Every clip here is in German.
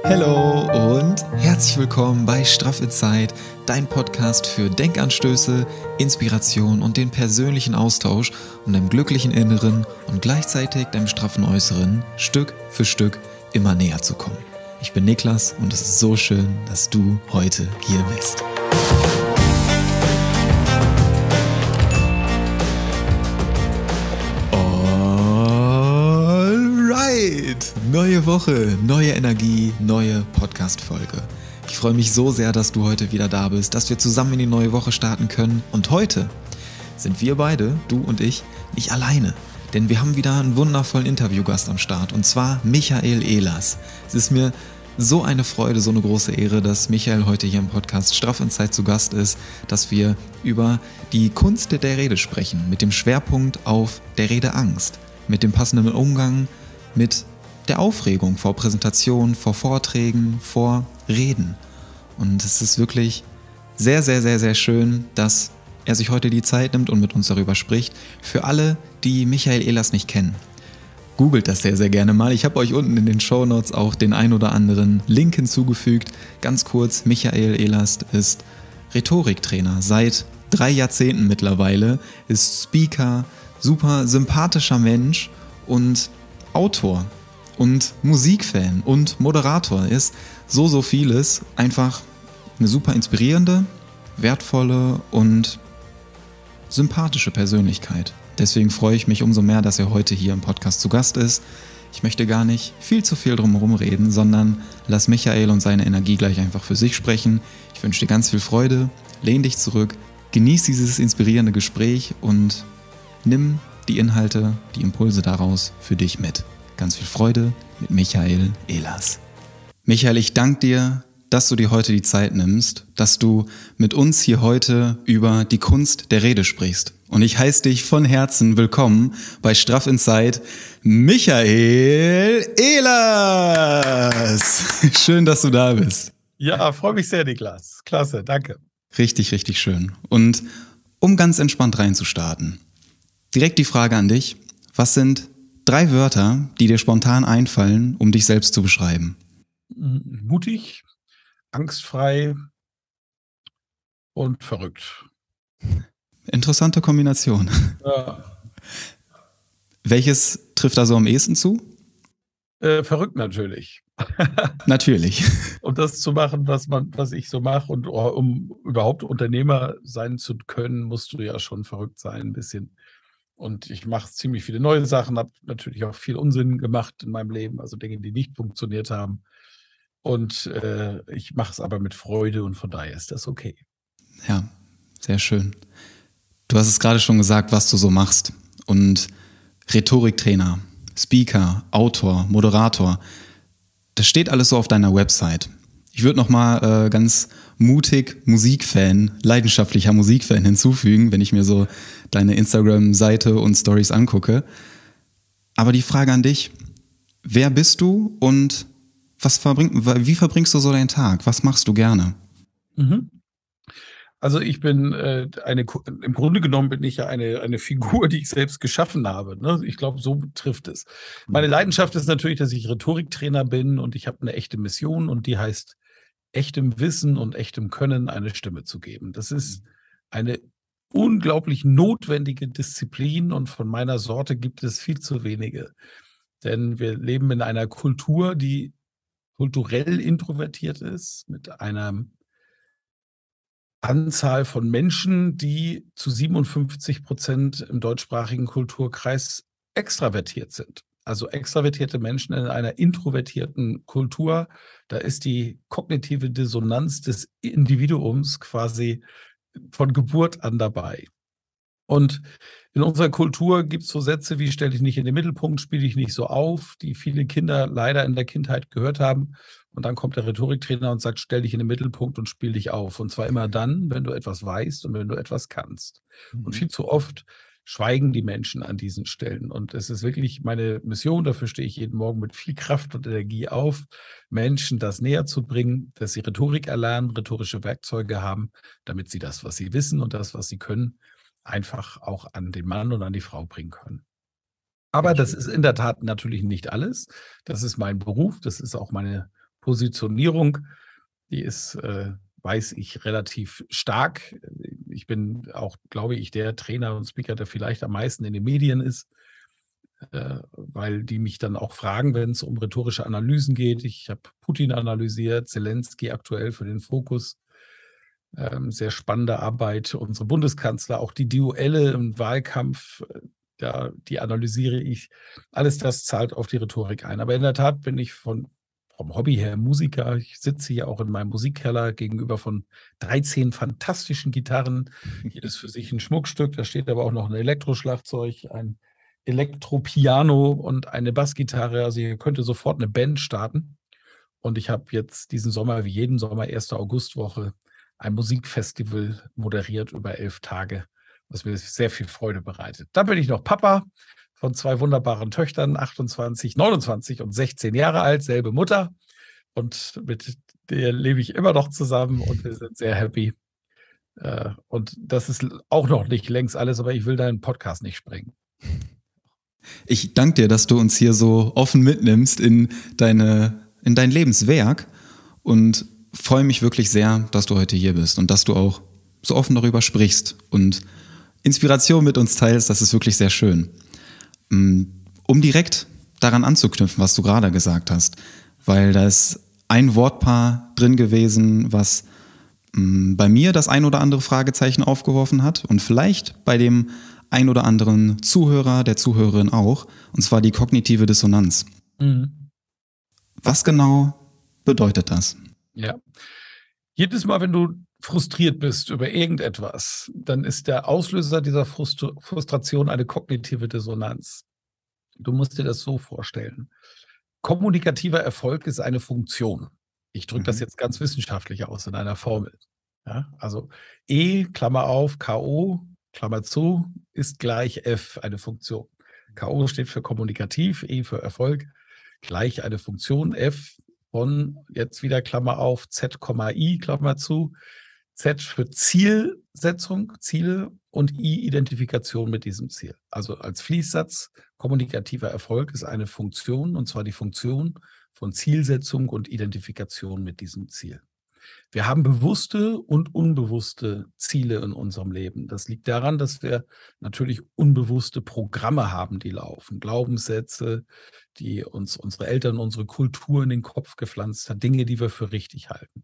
Hallo und herzlich willkommen bei Straff in Zeit, dein Podcast für Denkanstöße, Inspiration und den persönlichen Austausch, um deinem glücklichen Inneren und gleichzeitig deinem straffen Äußeren Stück für Stück immer näher zu kommen. Ich bin Niklas und es ist so schön, dass du heute hier bist. Neue Woche, neue Energie, neue Podcast-Folge. Ich freue mich so sehr, dass du heute wieder da bist, dass wir zusammen in die neue Woche starten können. Und heute sind wir beide, du und ich, nicht alleine. Denn wir haben wieder einen wundervollen Interviewgast am Start, und zwar Michael Ehlers. Es ist mir so eine Freude, so eine große Ehre, dass Michael heute hier im Podcast Straff in Zeit zu Gast ist, dass wir über die Kunst der Rede sprechen, mit dem Schwerpunkt auf der Redeangst, mit dem passenden Umgang mit der Aufregung vor Präsentationen, vor Vorträgen, vor Reden. Und es ist wirklich sehr, sehr, sehr, sehr schön, dass er sich heute die Zeit nimmt und mit uns darüber spricht. Für alle, die Michael Ehlers nicht kennen, googelt das sehr, sehr gerne mal. Ich habe euch unten in den Shownotes auch den ein oder anderen Link hinzugefügt. Ganz kurz, Michael Ehlers ist Rhetoriktrainer seit 3 Jahrzehnten mittlerweile, ist Speaker, super sympathischer Mensch und Autor und Musikfan und Moderator, ist so vieles. Einfach eine super inspirierende, wertvolle und sympathische Persönlichkeit. Deswegen freue ich mich umso mehr, dass er heute hier im Podcast zu Gast ist. Ich möchte gar nicht viel zu viel drumherum reden, sondern lass Michael und seine Energie gleich einfach für sich sprechen. Ich wünsche dir ganz viel Freude, lehn dich zurück, genieß dieses inspirierende Gespräch und nimm die Inhalte, die Impulse daraus für dich mit. Ganz viel Freude mit Michael Ehlers. Michael, ich danke dir, dass du dir heute die Zeit nimmst, dass du mit uns hier heute über die Kunst der Rede sprichst. Und ich heiße dich von Herzen willkommen bei Straff in Zeit, Michael Ehlers. Schön, dass du da bist. Ja, freue mich sehr, Niklas. Klasse, danke. Richtig, richtig schön. Und um ganz entspannt reinzustarten, direkt die Frage an dich: Was sind 3 Wörter, die dir spontan einfallen, um dich selbst zu beschreiben? Mutig, angstfrei und verrückt. Interessante Kombination. Ja. Welches trifft da so am ehesten zu? Verrückt natürlich. Natürlich. Um das zu machen, was ich so mache, und um überhaupt Unternehmer sein zu können, musst du ja schon verrückt sein, ein bisschen. Und ich mache ziemlich viele neue Sachen, habe natürlich auch viel Unsinn gemacht in meinem Leben, also Dinge, die nicht funktioniert haben. Und ich mache es aber mit Freude, und von daher ist das okay. Ja, sehr schön. Du hast es gerade schon gesagt, was du so machst. Und Rhetoriktrainer, Speaker, Autor, Moderator, das steht alles so auf deiner Website. Ich würde nochmal ganz mutig Musikfan, leidenschaftlicher Musikfan hinzufügen, wenn ich mir so deine Instagram-Seite und Stories angucke. Aber die Frage an dich: Wer bist du und wie verbringst du so deinen Tag? Was machst du gerne? Also ich bin im Grunde genommen bin ich ja eine Figur, die ich selbst geschaffen habe. Ne? Ich glaube, so trifft es. Meine Leidenschaft ist natürlich, dass ich Rhetoriktrainer bin, und ich habe eine echte Mission, und die heißt, echtem Wissen und echtem Können eine Stimme zu geben. Das ist eine unglaublich notwendige Disziplin, und von meiner Sorte gibt es viel zu wenige. Denn wir leben in einer Kultur, die kulturell introvertiert ist, mit einer Anzahl von Menschen, die zu 57% im deutschsprachigen Kulturkreis extravertiert sind. Also extravertierte Menschen in einer introvertierten Kultur, da ist die kognitive Dissonanz des Individuums quasi von Geburt an dabei. Und in unserer Kultur gibt es so Sätze wie: stell dich nicht in den Mittelpunkt, spiel dich nicht so auf, die viele Kinder leider in der Kindheit gehört haben. Und dann kommt der Rhetoriktrainer und sagt: stell dich in den Mittelpunkt und spiel dich auf. Und zwar immer dann, wenn du etwas weißt und wenn du etwas kannst. Und viel zu oft schweigen die Menschen an diesen Stellen. Und es ist wirklich meine Mission, dafür stehe ich jeden Morgen mit viel Kraft und Energie auf, Menschen das näher zu bringen, dass sie Rhetorik erlernen, rhetorische Werkzeuge haben, damit sie das, was sie wissen und das, was sie können, einfach auch an den Mann und an die Frau bringen können. Aber das ist in der Tat natürlich nicht alles. Das ist mein Beruf, das ist auch meine Positionierung, die ist, weiß ich, relativ stark. Ich bin auch, glaube ich, der Trainer und Speaker, der vielleicht am meisten in den Medien ist, weil die mich dann auch fragen, wenn es um rhetorische Analysen geht. Ich habe Putin analysiert, Zelensky aktuell für den Fokus. Sehr spannende Arbeit. Unsere Bundeskanzler, auch die Duelle im Wahlkampf, die analysiere ich. Alles das zahlt auf die Rhetorik ein. Aber in der Tat bin ich vom Hobby her Musiker. Ich sitze hier auch in meinem Musikkeller gegenüber von 13 fantastischen Gitarren. Jedes für sich ein Schmuckstück. Da steht aber auch noch ein Elektroschlagzeug, ein Elektropiano und eine Bassgitarre. Also hier könnte sofort eine Band starten. Und ich habe jetzt diesen Sommer, wie jeden Sommer, 1. Augustwoche, ein Musikfestival moderiert über 11 Tage, was mir sehr viel Freude bereitet. Dann bin ich noch Papa von 2 wunderbaren Töchtern, 28, 29 und 16 Jahre alt, selbe Mutter. Und mit der lebe ich immer noch zusammen und wir sind sehr happy. Und das ist auch noch nicht längst alles, aber ich will deinen Podcast nicht sprengen. Ich danke dir, dass du uns hier so offen mitnimmst in dein Lebenswerk und freue mich wirklich sehr, dass du heute hier bist und dass du auch so offen darüber sprichst und Inspiration mit uns teilst. Das ist wirklich sehr schön. Um direkt daran anzuknüpfen, was du gerade gesagt hast, weil da ist ein Wortpaar drin gewesen, was bei mir das ein oder andere Fragezeichen aufgeworfen hat und vielleicht bei dem ein oder anderen Zuhörer, der Zuhörerin auch, und zwar die kognitive Dissonanz. Mhm. Was genau bedeutet das? Ja, jedes Mal, wenn du frustriert bist über irgendetwas, dann ist der Auslöser dieser Frustration eine kognitive Dissonanz. Du musst dir das so vorstellen. Kommunikativer Erfolg ist eine Funktion. Ich drücke das jetzt ganz wissenschaftlich aus in einer Formel. Ja, also E, Klammer auf, K.O., Klammer zu, ist gleich F, eine Funktion. K.O. steht für kommunikativ, E für Erfolg, gleich eine Funktion, F von, jetzt wieder Klammer auf, Z, I, Klammer zu, Z für Zielsetzung, Ziele und I, Identifikation mit diesem Ziel. Also als Fließsatz, kommunikativer Erfolg ist eine Funktion, und zwar die Funktion von Zielsetzung und Identifikation mit diesem Ziel. Wir haben bewusste und unbewusste Ziele in unserem Leben. Das liegt daran, dass wir natürlich unbewusste Programme haben, die laufen. Glaubenssätze, die uns unsere Eltern, unsere Kultur in den Kopf gepflanzt hat, Dinge, die wir für richtig halten.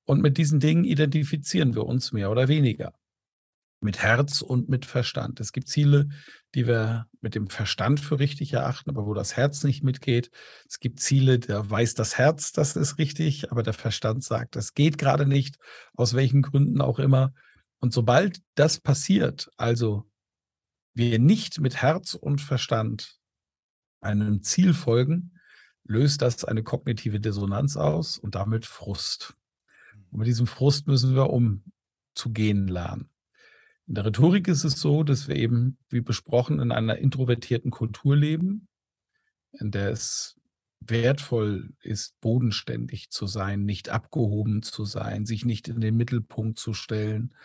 Und mit diesen Dingen identifizieren wir uns mehr oder weniger. Mit Herz und mit Verstand. Es gibt Ziele, die wir mit dem Verstand für richtig erachten, aber wo das Herz nicht mitgeht. Es gibt Ziele, da weiß das Herz, das ist richtig, aber der Verstand sagt, das geht gerade nicht, aus welchen Gründen auch immer. Und sobald das passiert, also wir nicht mit Herz und Verstand einem Ziel folgen, löst das eine kognitive Dissonanz aus und damit Frust. Und mit diesem Frust müssen wir umzugehen lernen. In der Rhetorik ist es so, dass wir eben, wie besprochen, in einer introvertierten Kultur leben, in der es wertvoll ist, bodenständig zu sein, nicht abgehoben zu sein, sich nicht in den Mittelpunkt zu stellen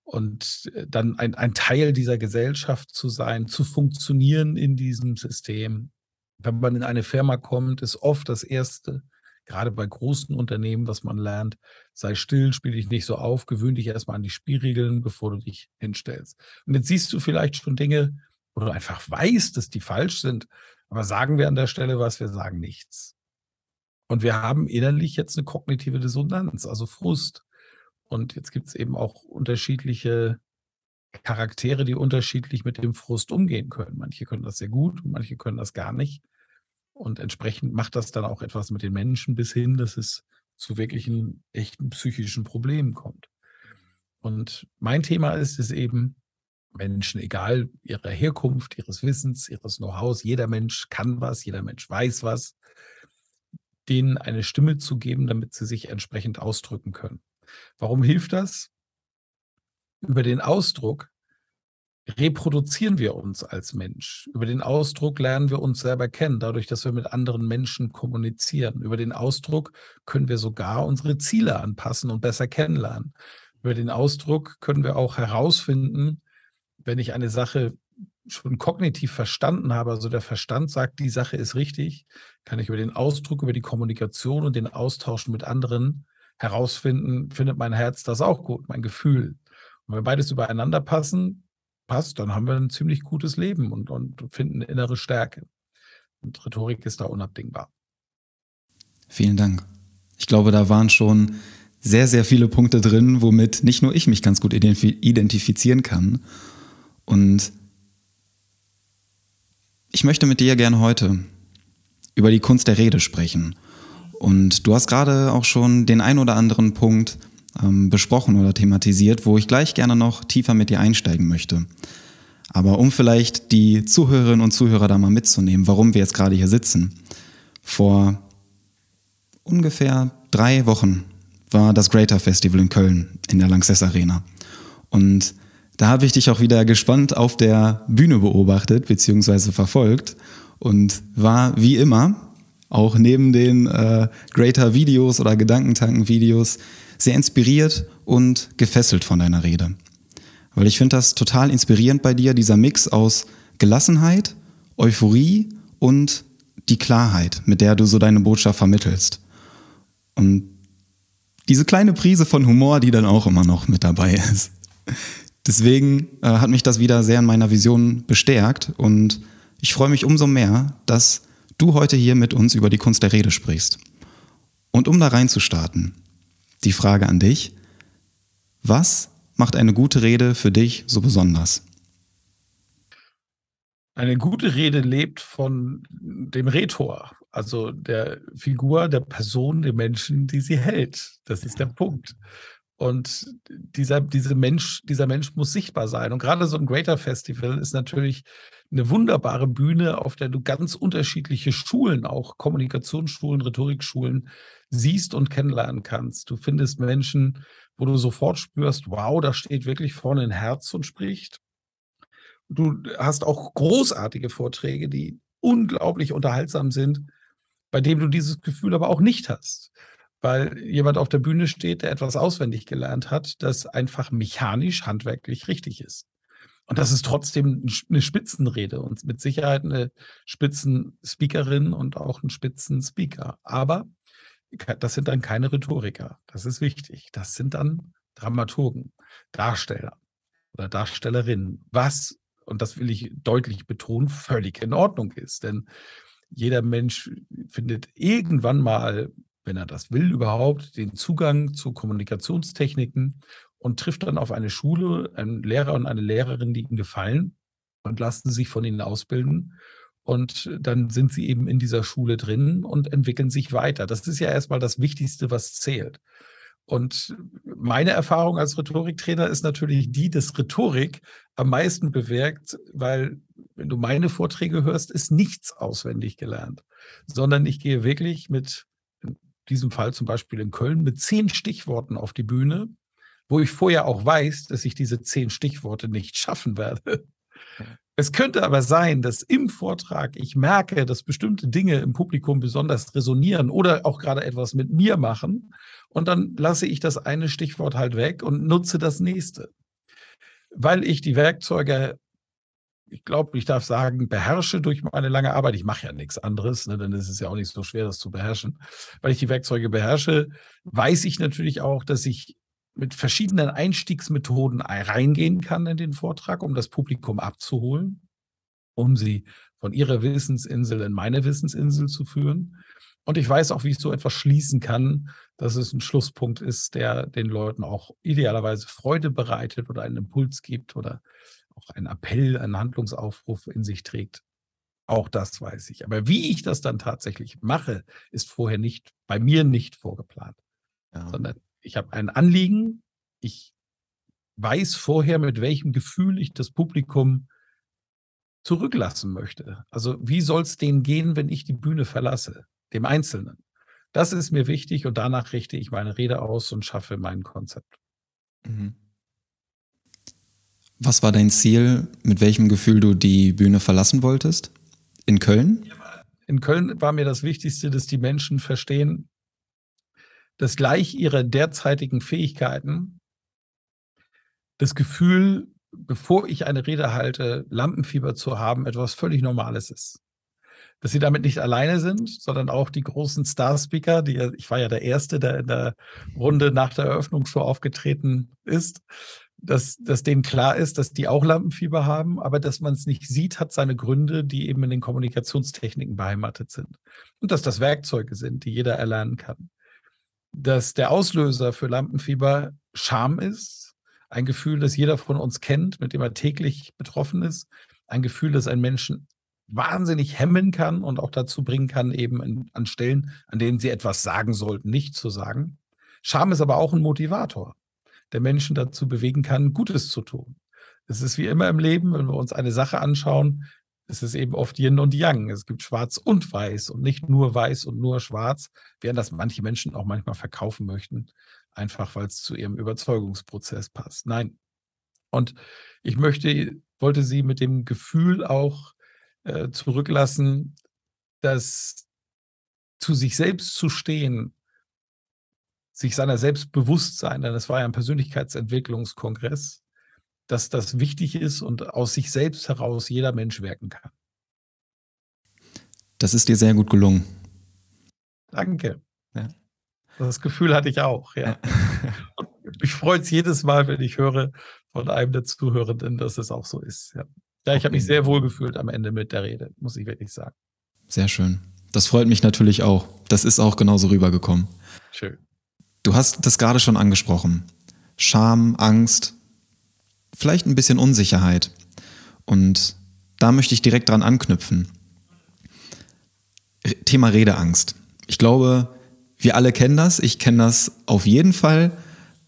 und dann ein Teil dieser Gesellschaft zu sein, zu funktionieren in diesem System. Wenn man in eine Firma kommt, ist oft das Erste, gerade bei großen Unternehmen, was man lernt, sei still, spiel dich nicht so auf, gewöhn dich erstmal an die Spielregeln, bevor du dich hinstellst. Und jetzt siehst du vielleicht schon Dinge, wo du einfach weißt, dass die falsch sind, aber sagen wir an der Stelle was, wir sagen nichts. Und wir haben innerlich jetzt eine kognitive Dissonanz, also Frust. Und jetzt gibt es eben auch unterschiedliche Charaktere, die unterschiedlich mit dem Frust umgehen können. Manche können das sehr gut und manche können das gar nicht. Und entsprechend macht das dann auch etwas mit den Menschen bis hin, dass es zu wirklichen, echten psychischen Problemen kommt. Und mein Thema ist es eben, Menschen, egal ihrer Herkunft, ihres Wissens, ihres Know-hows, jeder Mensch kann was, jeder Mensch weiß was, denen eine Stimme zu geben, damit sie sich entsprechend ausdrücken können. Warum hilft das? Über den Ausdruck reproduzieren wir uns als Mensch. Über den Ausdruck lernen wir uns selber kennen, dadurch, dass wir mit anderen Menschen kommunizieren. Über den Ausdruck können wir sogar unsere Ziele anpassen und besser kennenlernen. Über den Ausdruck können wir auch herausfinden, wenn ich eine Sache schon kognitiv verstanden habe, also der Verstand sagt, die Sache ist richtig, kann ich über den Ausdruck, über die Kommunikation und den Austausch mit anderen herausfinden, findet mein Herz das auch gut, mein Gefühl. Und wenn beides übereinander passt, dann haben wir ein ziemlich gutes Leben und finden innere Stärke. Und Rhetorik ist da unabdingbar. Vielen Dank. Ich glaube, da waren schon sehr, sehr viele Punkte drin, womit nicht nur ich mich ganz gut identifizieren kann. Und ich möchte mit dir gerne heute über die Kunst der Rede sprechen. Und du hast gerade auch schon den ein oder anderen Punkt besprochen oder thematisiert, wo ich gleich gerne noch tiefer mit dir einsteigen möchte. Aber um vielleicht die Zuhörerinnen und Zuhörer da mal mitzunehmen, warum wir jetzt gerade hier sitzen. Vor ungefähr 3 Wochen war das Greater Festival in Köln in der Lanxess Arena. Und da habe ich dich auch wieder gespannt auf der Bühne beobachtet bzw. verfolgt und war wie immer auch neben den Greater-Videos oder Gedankentanken-Videos sehr inspiriert und gefesselt von deiner Rede. Weil ich finde das total inspirierend bei dir, dieser Mix aus Gelassenheit, Euphorie und die Klarheit, mit der du so deine Botschaft vermittelst. Und diese kleine Prise von Humor, die dann auch immer noch mit dabei ist. Deswegen hat mich das wieder sehr in meiner Vision bestärkt und ich freue mich umso mehr, dass du heute hier mit uns über die Kunst der Rede sprichst. Und um da reinzustarten, die Frage an dich: Was macht eine gute Rede für dich so besonders? Eine gute Rede lebt von dem Rhetor, also der Figur, der Person, dem Menschen, die sie hält. Das ist der Punkt. Und dieser Mensch muss sichtbar sein. Und gerade so ein Greater Festival ist natürlich eine wunderbare Bühne, auf der du ganz unterschiedliche Schulen, auch Kommunikationsschulen, Rhetorikschulen, siehst und kennenlernen kannst. Du findest Menschen, wo du sofort spürst, wow, da steht wirklich vorne ein Herz und spricht. Du hast auch großartige Vorträge, die unglaublich unterhaltsam sind, bei dem du dieses Gefühl aber auch nicht hast, weil jemand auf der Bühne steht, der etwas auswendig gelernt hat, das einfach mechanisch, handwerklich richtig ist. Und das ist trotzdem eine Spitzenrede und mit Sicherheit eine Spitzenspeakerin und auch ein Spitzenspeaker. Aber das sind dann keine Rhetoriker. Das ist wichtig. Das sind dann Dramaturgen, Darsteller oder Darstellerinnen, was, und das will ich deutlich betonen, völlig in Ordnung ist. Denn jeder Mensch findet irgendwann mal, wenn er das will überhaupt, den Zugang zu Kommunikationstechniken und trifft dann auf eine Schule, einen Lehrer und eine Lehrerin, die ihm gefallen und lassen sich von ihnen ausbilden. Und dann sind sie eben in dieser Schule drin und entwickeln sich weiter. Das ist ja erstmal das Wichtigste, was zählt. Und meine Erfahrung als Rhetoriktrainer ist natürlich die, dass Rhetorik am meisten bewirkt, weil, wenn du meine Vorträge hörst, ist nichts auswendig gelernt, sondern ich gehe wirklich mit, in diesem Fall zum Beispiel in Köln, mit 10 Stichworten auf die Bühne, wo ich vorher auch weiß, dass ich diese 10 Stichworte nicht schaffen werde. Es könnte aber sein, dass im Vortrag ich merke, dass bestimmte Dinge im Publikum besonders resonieren oder auch gerade etwas mit mir machen. Und dann lasse ich das eine Stichwort halt weg und nutze das nächste. Weil ich die Werkzeuge, ich glaube, ich darf sagen, beherrsche durch meine lange Arbeit. Ich mache ja nichts anderes, ne, denn es ist ja auch nicht so schwer, das zu beherrschen. Weil ich die Werkzeuge beherrsche, weiß ich natürlich auch, dass ich mit verschiedenen Einstiegsmethoden reingehen kann in den Vortrag, um das Publikum abzuholen, um sie von ihrer Wissensinsel in meine Wissensinsel zu führen. Und ich weiß auch, wie ich so etwas schließen kann, dass es ein Schlusspunkt ist, der den Leuten auch idealerweise Freude bereitet oder einen Impuls gibt oder auch einen Appell, einen Handlungsaufruf in sich trägt. Auch das weiß ich. Aber wie ich das dann tatsächlich mache, ist vorher nicht, bei mir nicht vorgeplant. Ja. Sondern ich habe ein Anliegen, ich weiß vorher, mit welchem Gefühl ich das Publikum zurücklassen möchte. Also wie soll es denen gehen, wenn ich die Bühne verlasse, dem Einzelnen? Das ist mir wichtig und danach richte ich meine Rede aus und schaffe mein Konzept. Mhm. Was war dein Ziel, mit welchem Gefühl du die Bühne verlassen wolltest? In Köln? In Köln war mir das Wichtigste, dass die Menschen verstehen, dass gleich ihrer derzeitigen Fähigkeiten das Gefühl bevor ich eine Rede halte, Lampenfieber zu haben, etwas völlig Normales ist. Dass sie damit nicht alleine sind, sondern auch die großen Star-Speaker, ich war ja der Erste, der in der Runde nach der Eröffnungsshow aufgetreten ist, dass denen klar ist, dass die auch Lampenfieber haben, aber dass man es nicht sieht, hat seine Gründe, die eben in den Kommunikationstechniken beheimatet sind. Und dass das Werkzeuge sind, die jeder erlernen kann. Dass der Auslöser für Lampenfieber Scham ist, ein Gefühl, das jeder von uns kennt, mit dem er täglich betroffen ist, ein Gefühl, das einen Menschen wahnsinnig hemmen kann und auch dazu bringen kann, eben an Stellen, an denen sie etwas sagen sollten, nicht zu sagen. Scham ist aber auch ein Motivator, der Menschen dazu bewegen kann, Gutes zu tun. Es ist wie immer im Leben, wenn wir uns eine Sache anschauen, es ist eben oft Yin und Yang. Es gibt Schwarz und Weiß und nicht nur Weiß und nur Schwarz, während das manche Menschen auch manchmal verkaufen möchten, einfach weil es zu ihrem Überzeugungsprozess passt. Nein. Und ich wollte Sie mit dem Gefühl auch zurücklassen, dass zu sich selbst zu stehen, sich seiner selbst bewusst sein, denn es war ja ein Persönlichkeitsentwicklungskongress, dass das wichtig ist und aus sich selbst heraus jeder Mensch wirken kann. Das ist dir sehr gut gelungen. Danke. Ja. Das Gefühl hatte ich auch, ja. Und mich freut es jedes Mal, wenn ich höre von einem der Zuhörenden, dass es auch so ist. Ja, ich habe mich sehr wohl gefühlt am Ende mit der Rede, muss ich wirklich sagen. Sehr schön. Das freut mich natürlich auch. Das ist auch genauso rübergekommen. Schön. Du hast das gerade schon angesprochen. Scham, Angst, vielleicht ein bisschen Unsicherheit. Und da möchte ich direkt dran anknüpfen. Thema Redeangst. Ich glaube, wir alle kennen das. Ich kenne das auf jeden Fall,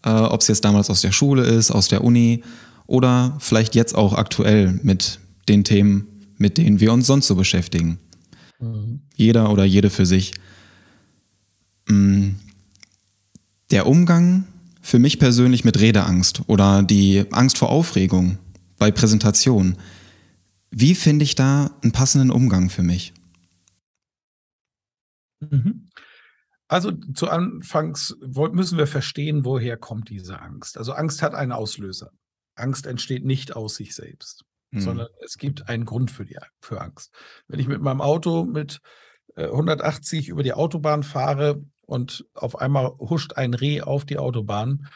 ob es jetzt damals aus der Schule ist, aus der Uni oder vielleicht jetzt auch aktuell mit den Themen, mit denen wir uns sonst so beschäftigen. Mhm. Jeder oder jede für sich. Der Umgang für mich persönlich mit Redeangst oder die Angst vor Aufregung bei Präsentationen. Wie finde ich da einen passenden Umgang für mich? Also zu Anfangs müssen wir verstehen, woher kommt diese Angst. Also Angst hat einen Auslöser. Angst entsteht nicht aus sich selbst, sondern es gibt einen Grund für Angst. Wenn ich mit meinem Auto mit 180 über die Autobahn fahre und auf einmal huscht ein Reh auf die Autobahn,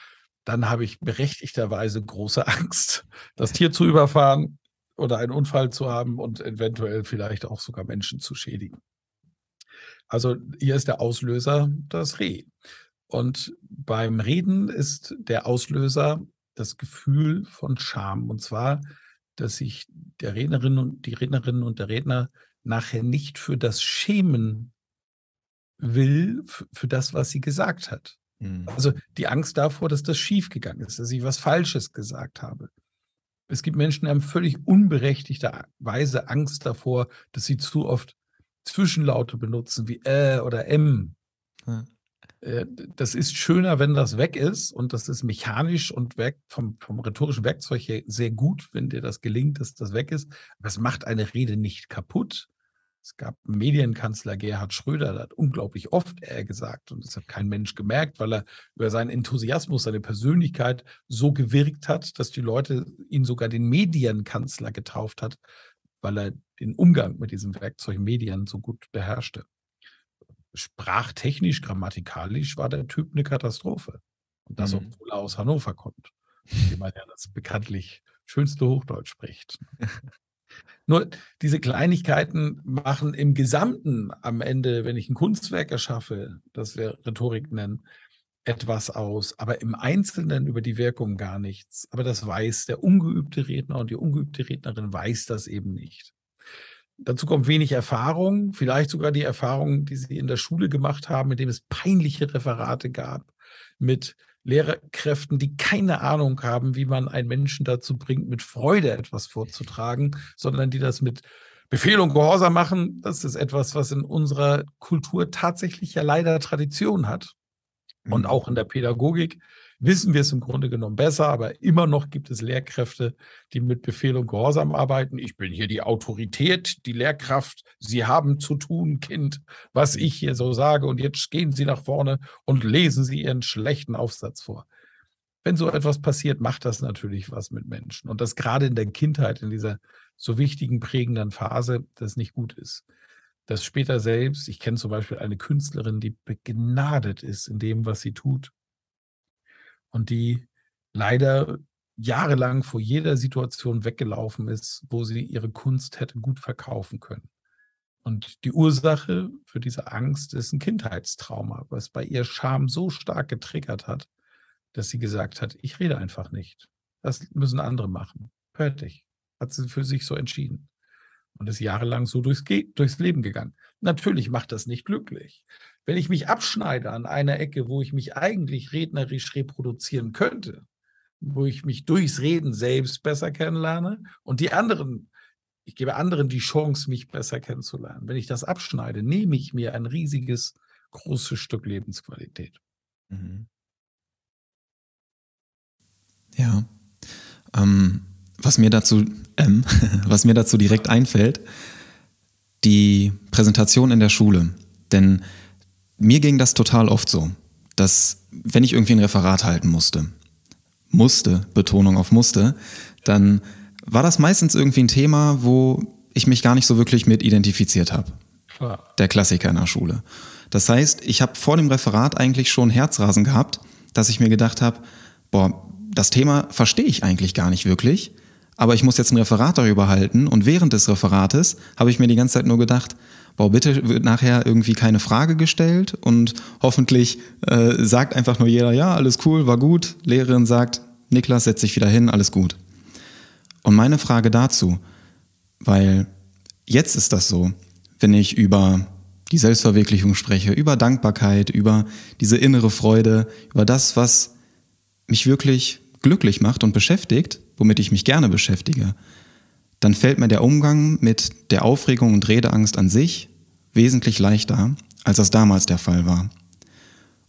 dann habe ich berechtigterweise große Angst, das Tier zu überfahren oder einen Unfall zu haben und eventuell vielleicht auch sogar Menschen zu schädigen. Also hier ist der Auslöser das Reh. Und beim Reden ist der Auslöser das Gefühl von Scham. Und zwar, dass sich die Rednerin und der Redner nachher nicht für das schämen will, für das, was sie gesagt hat. Also die Angst davor, dass das schiefgegangen ist, dass ich was Falsches gesagt habe. Es gibt Menschen, die haben völlig unberechtigterweise Angst davor, dass sie zu oft Zwischenlaute benutzen wie oder m. Ja. Das ist schöner, wenn das weg ist und das ist mechanisch und vom rhetorischen Werkzeug her sehr gut, wenn dir das gelingt, dass das weg ist. Aber es macht eine Rede nicht kaputt. Es gab einen Medienkanzler, Gerhard Schröder, der hat unglaublich oft gesagt und das hat kein Mensch gemerkt, weil er über seinen Enthusiasmus, seine Persönlichkeit so gewirkt hat, dass die Leute ihn sogar den Medienkanzler getauft hat, weil er den Umgang mit diesem Werkzeug Medien so gut beherrschte. Sprachtechnisch, grammatikalisch war der Typ eine Katastrophe. Und das, obwohl er aus Hannover kommt, wie man ja das bekanntlich schönste Hochdeutsch spricht. Nur diese Kleinigkeiten machen im Gesamten am Ende, wenn ich ein Kunstwerk erschaffe, das wir Rhetorik nennen, etwas aus, aber im Einzelnen über die Wirkung gar nichts. Aber das weiß der ungeübte Redner und die ungeübte Rednerin weiß das eben nicht. Dazu kommt wenig Erfahrung, vielleicht sogar die Erfahrung, die sie in der Schule gemacht haben, indem es peinliche Referate gab mit Lehrkräften, die keine Ahnung haben, wie man einen Menschen dazu bringt, mit Freude etwas vorzutragen, sondern die das mit Befehl und Gehorsam machen. Das ist etwas, was in unserer Kultur tatsächlich ja leider Tradition hat. Und auch in der Pädagogik wissen wir es im Grunde genommen besser, aber immer noch gibt es Lehrkräfte, die mit Befehl und Gehorsam arbeiten. Ich bin hier die Autorität, die Lehrkraft. Sie haben zu tun, Kind, was ich hier so sage. Und jetzt gehen Sie nach vorne und lesen Sie Ihren schlechten Aufsatz vor. Wenn so etwas passiert, macht das natürlich was mit Menschen. Und das gerade in der Kindheit, in dieser so wichtigen, prägenden Phase, das nicht gut ist. Das später selbst, ich kenne zum Beispiel eine Künstlerin, die begnadet ist in dem, was sie tut und die leider jahrelang vor jeder Situation weggelaufen ist, wo sie ihre Kunst hätte gut verkaufen können. Und die Ursache für diese Angst ist ein Kindheitstrauma, was bei ihr Scham so stark getriggert hat, dass sie gesagt hat: „Ich rede einfach nicht. Das müssen andere machen. Fertig." Hat sie für sich so entschieden und ist jahrelang so durchs Leben gegangen. Natürlich macht das nicht glücklich. Wenn ich mich abschneide an einer Ecke, wo ich mich eigentlich rednerisch reproduzieren könnte, wo ich mich durchs Reden selbst besser kennenlerne und ich gebe anderen die Chance, mich besser kennenzulernen. Wenn ich das abschneide, nehme ich mir ein riesiges, großes Stück Lebensqualität. Mhm. Ja. Ähm, was mir dazu, was mir dazu direkt einfällt, die Präsentation in der Schule. Denn mir ging das total oft so, dass wenn ich irgendwie ein Referat halten musste, Betonung auf musste, dann war das meistens irgendwie ein Thema, wo ich mich gar nicht so wirklich mit identifiziert habe. Klar. Der Klassiker in der Schule. Das heißt, ich habe vor dem Referat eigentlich schon Herzrasen gehabt, dass ich mir gedacht habe, boah, das Thema verstehe ich eigentlich gar nicht wirklich, aber ich muss jetzt ein Referat darüber halten und während des Referates habe ich mir die ganze Zeit nur gedacht, boah, bitte wird nachher irgendwie keine Frage gestellt und hoffentlich sagt einfach nur jeder, ja, alles cool, war gut. Lehrerin sagt, Niklas, setz dich wieder hin, alles gut. Und meine Frage dazu, weil jetzt ist das so, wenn ich über die Selbstverwirklichung spreche, über Dankbarkeit, über diese innere Freude, über das, was mich wirklich glücklich macht und beschäftigt, womit ich mich gerne beschäftige, dann fällt mir der Umgang mit der Aufregung und Redeangst an sich wesentlich leichter, als das damals der Fall war.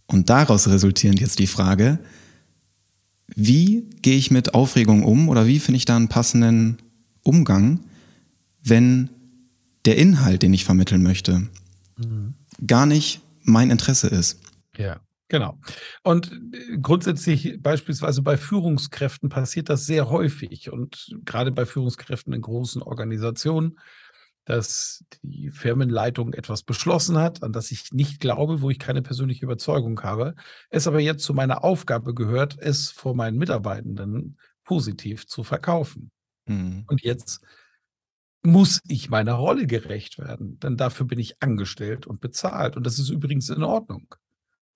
Und daraus resultierend jetzt die Frage, wie gehe ich mit Aufregung um oder wie finde ich da einen passenden Umgang, wenn der Inhalt, den ich vermitteln möchte, gar nicht mein Interesse ist. Ja, genau. Und grundsätzlich beispielsweise bei Führungskräften passiert das sehr häufig und gerade bei Führungskräften in großen Organisationen, dass die Firmenleitung etwas beschlossen hat, an das ich nicht glaube, wo ich keine persönliche Überzeugung habe, es aber jetzt zu meiner Aufgabe gehört, es vor meinen Mitarbeitenden positiv zu verkaufen. Mhm. Und jetzt muss ich meiner Rolle gerecht werden, denn dafür bin ich angestellt und bezahlt. Und das ist übrigens in Ordnung.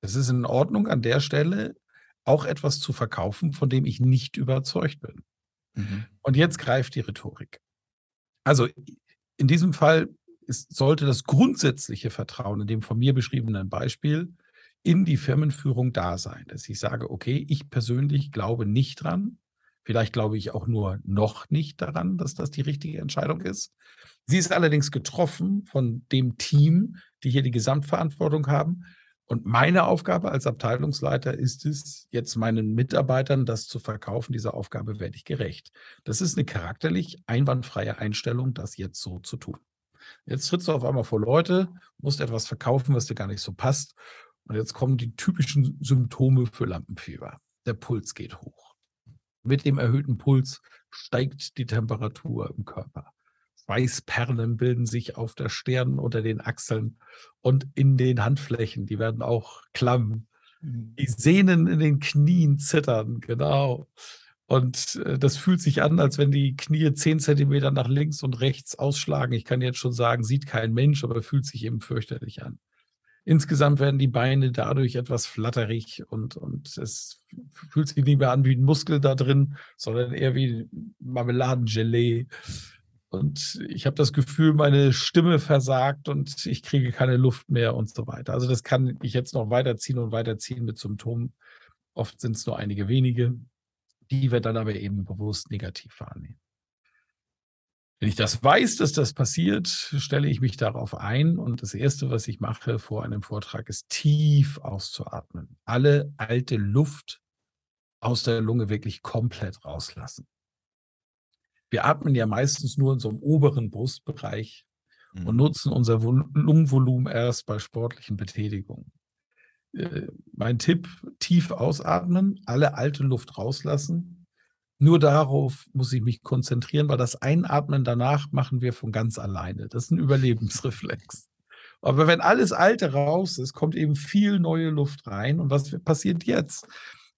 Es ist in Ordnung, an der Stelle auch etwas zu verkaufen, von dem ich nicht überzeugt bin. Mhm. Und jetzt greift die Rhetorik. Also in diesem Fall sollte das grundsätzliche Vertrauen in dem von mir beschriebenen Beispiel in die Firmenführung da sein, dass ich sage, okay, ich persönlich glaube nicht dran. Vielleicht glaube ich auch nur noch nicht daran, dass das die richtige Entscheidung ist. Sie ist allerdings getroffen von dem Team, die hier die Gesamtverantwortung haben. Und meine Aufgabe als Abteilungsleiter ist es, jetzt meinen Mitarbeitern das zu verkaufen. Dieser Aufgabe werde ich gerecht. Das ist eine charakterlich einwandfreie Einstellung, das jetzt so zu tun. Jetzt trittst du auf einmal vor Leute, musst etwas verkaufen, was dir gar nicht so passt. Und jetzt kommen die typischen Symptome für Lampenfieber. Der Puls geht hoch. Mit dem erhöhten Puls steigt die Temperatur im Körper. Schweißperlen bilden sich auf der Stirn, unter den Achseln und in den Handflächen. Die werden auch klamm. Die Sehnen in den Knien zittern, genau. Und das fühlt sich an, als wenn die Knie 10 Zentimeter nach links und rechts ausschlagen. Ich kann jetzt schon sagen, sieht kein Mensch, aber fühlt sich eben fürchterlich an. Insgesamt werden die Beine dadurch etwas flatterig und es fühlt sich nicht mehr an wie ein Muskel da drin, sondern eher wie Marmeladengelee. Und ich habe das Gefühl, meine Stimme versagt und ich kriege keine Luft mehr und so weiter. Also das kann ich jetzt noch weiterziehen und weiterziehen mit Symptomen. Oft sind es nur einige wenige, die wir dann aber eben bewusst negativ wahrnehmen. Wenn ich das weiß, dass das passiert, stelle ich mich darauf ein und das Erste, was ich mache vor einem Vortrag, ist tief auszuatmen. Alle alte Luft aus der Lunge wirklich komplett rauslassen. Wir atmen ja meistens nur in so einem oberen Brustbereich und nutzen unser Lungenvolumen erst bei sportlichen Betätigungen. mein Tipp, tief ausatmen, alle alte Luft rauslassen. Nur darauf muss ich mich konzentrieren, weil das Einatmen danach machen wir von ganz alleine. Das ist ein Überlebensreflex. Aber wenn alles Alte raus ist, kommt eben viel neue Luft rein. Und was passiert jetzt?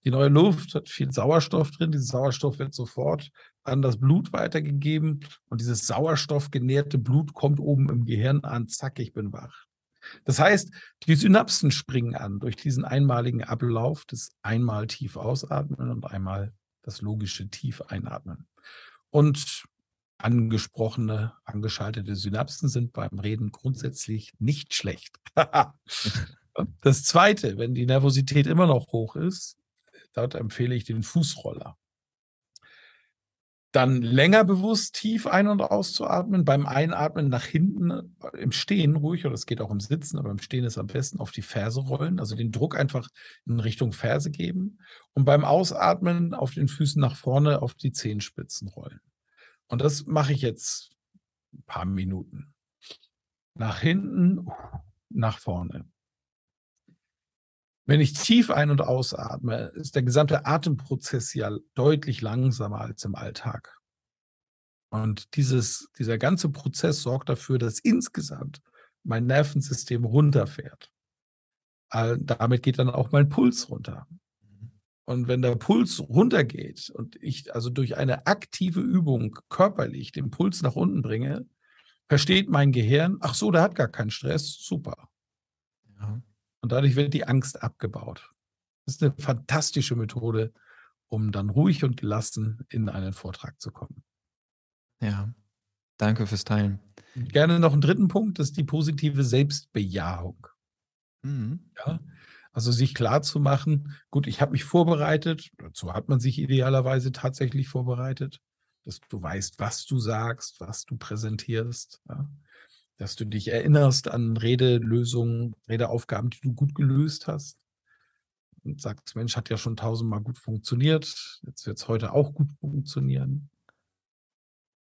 Die neue Luft hat viel Sauerstoff drin. Dieser Sauerstoff wird sofort an das Blut weitergegeben. Und dieses sauerstoffgenährte Blut kommt oben im Gehirn an. Zack, ich bin wach. Das heißt, die Synapsen springen an durch diesen einmaligen Ablauf des einmal tief ausatmen und einmal das logische tief einatmen. Und angesprochene, angeschaltete Synapsen sind beim Reden grundsätzlich nicht schlecht. Das Zweite, wenn die Nervosität immer noch hoch ist, dort empfehle ich den Fußroller. Dann länger bewusst tief ein- und auszuatmen. Beim Einatmen nach hinten im Stehen ruhig, oder es geht auch im Sitzen, aber im Stehen ist am besten, auf die Ferse rollen, also den Druck einfach in Richtung Ferse geben. Und beim Ausatmen auf den Füßen nach vorne auf die Zehenspitzen rollen. Und das mache ich jetzt ein paar Minuten. Nach hinten, nach vorne. Wenn ich tief ein- und ausatme, ist der gesamte Atemprozess ja deutlich langsamer als im Alltag. Und dieser ganze Prozess sorgt dafür, dass insgesamt mein Nervensystem runterfährt. Damit geht dann auch mein Puls runter. Und wenn der Puls runtergeht und ich also durch eine aktive Übung körperlich den Puls nach unten bringe, versteht mein Gehirn, ach so, der hat gar keinen Stress, super. Ja. Und dadurch wird die Angst abgebaut. Das ist eine fantastische Methode, um dann ruhig und gelassen in einen Vortrag zu kommen. Ja, danke fürs Teilen. Gerne noch einen dritten Punkt, das ist die positive Selbstbejahung. Mhm. Ja? Also sich klar zu machen, gut, ich habe mich vorbereitet, dazu hat man sich idealerweise tatsächlich vorbereitet, dass du weißt, was du sagst, was du präsentierst, ja? Dass du dich erinnerst an Redelösungen, Redeaufgaben, die du gut gelöst hast und sagst, Mensch, hat ja schon 1000-mal gut funktioniert, jetzt wird es heute auch gut funktionieren.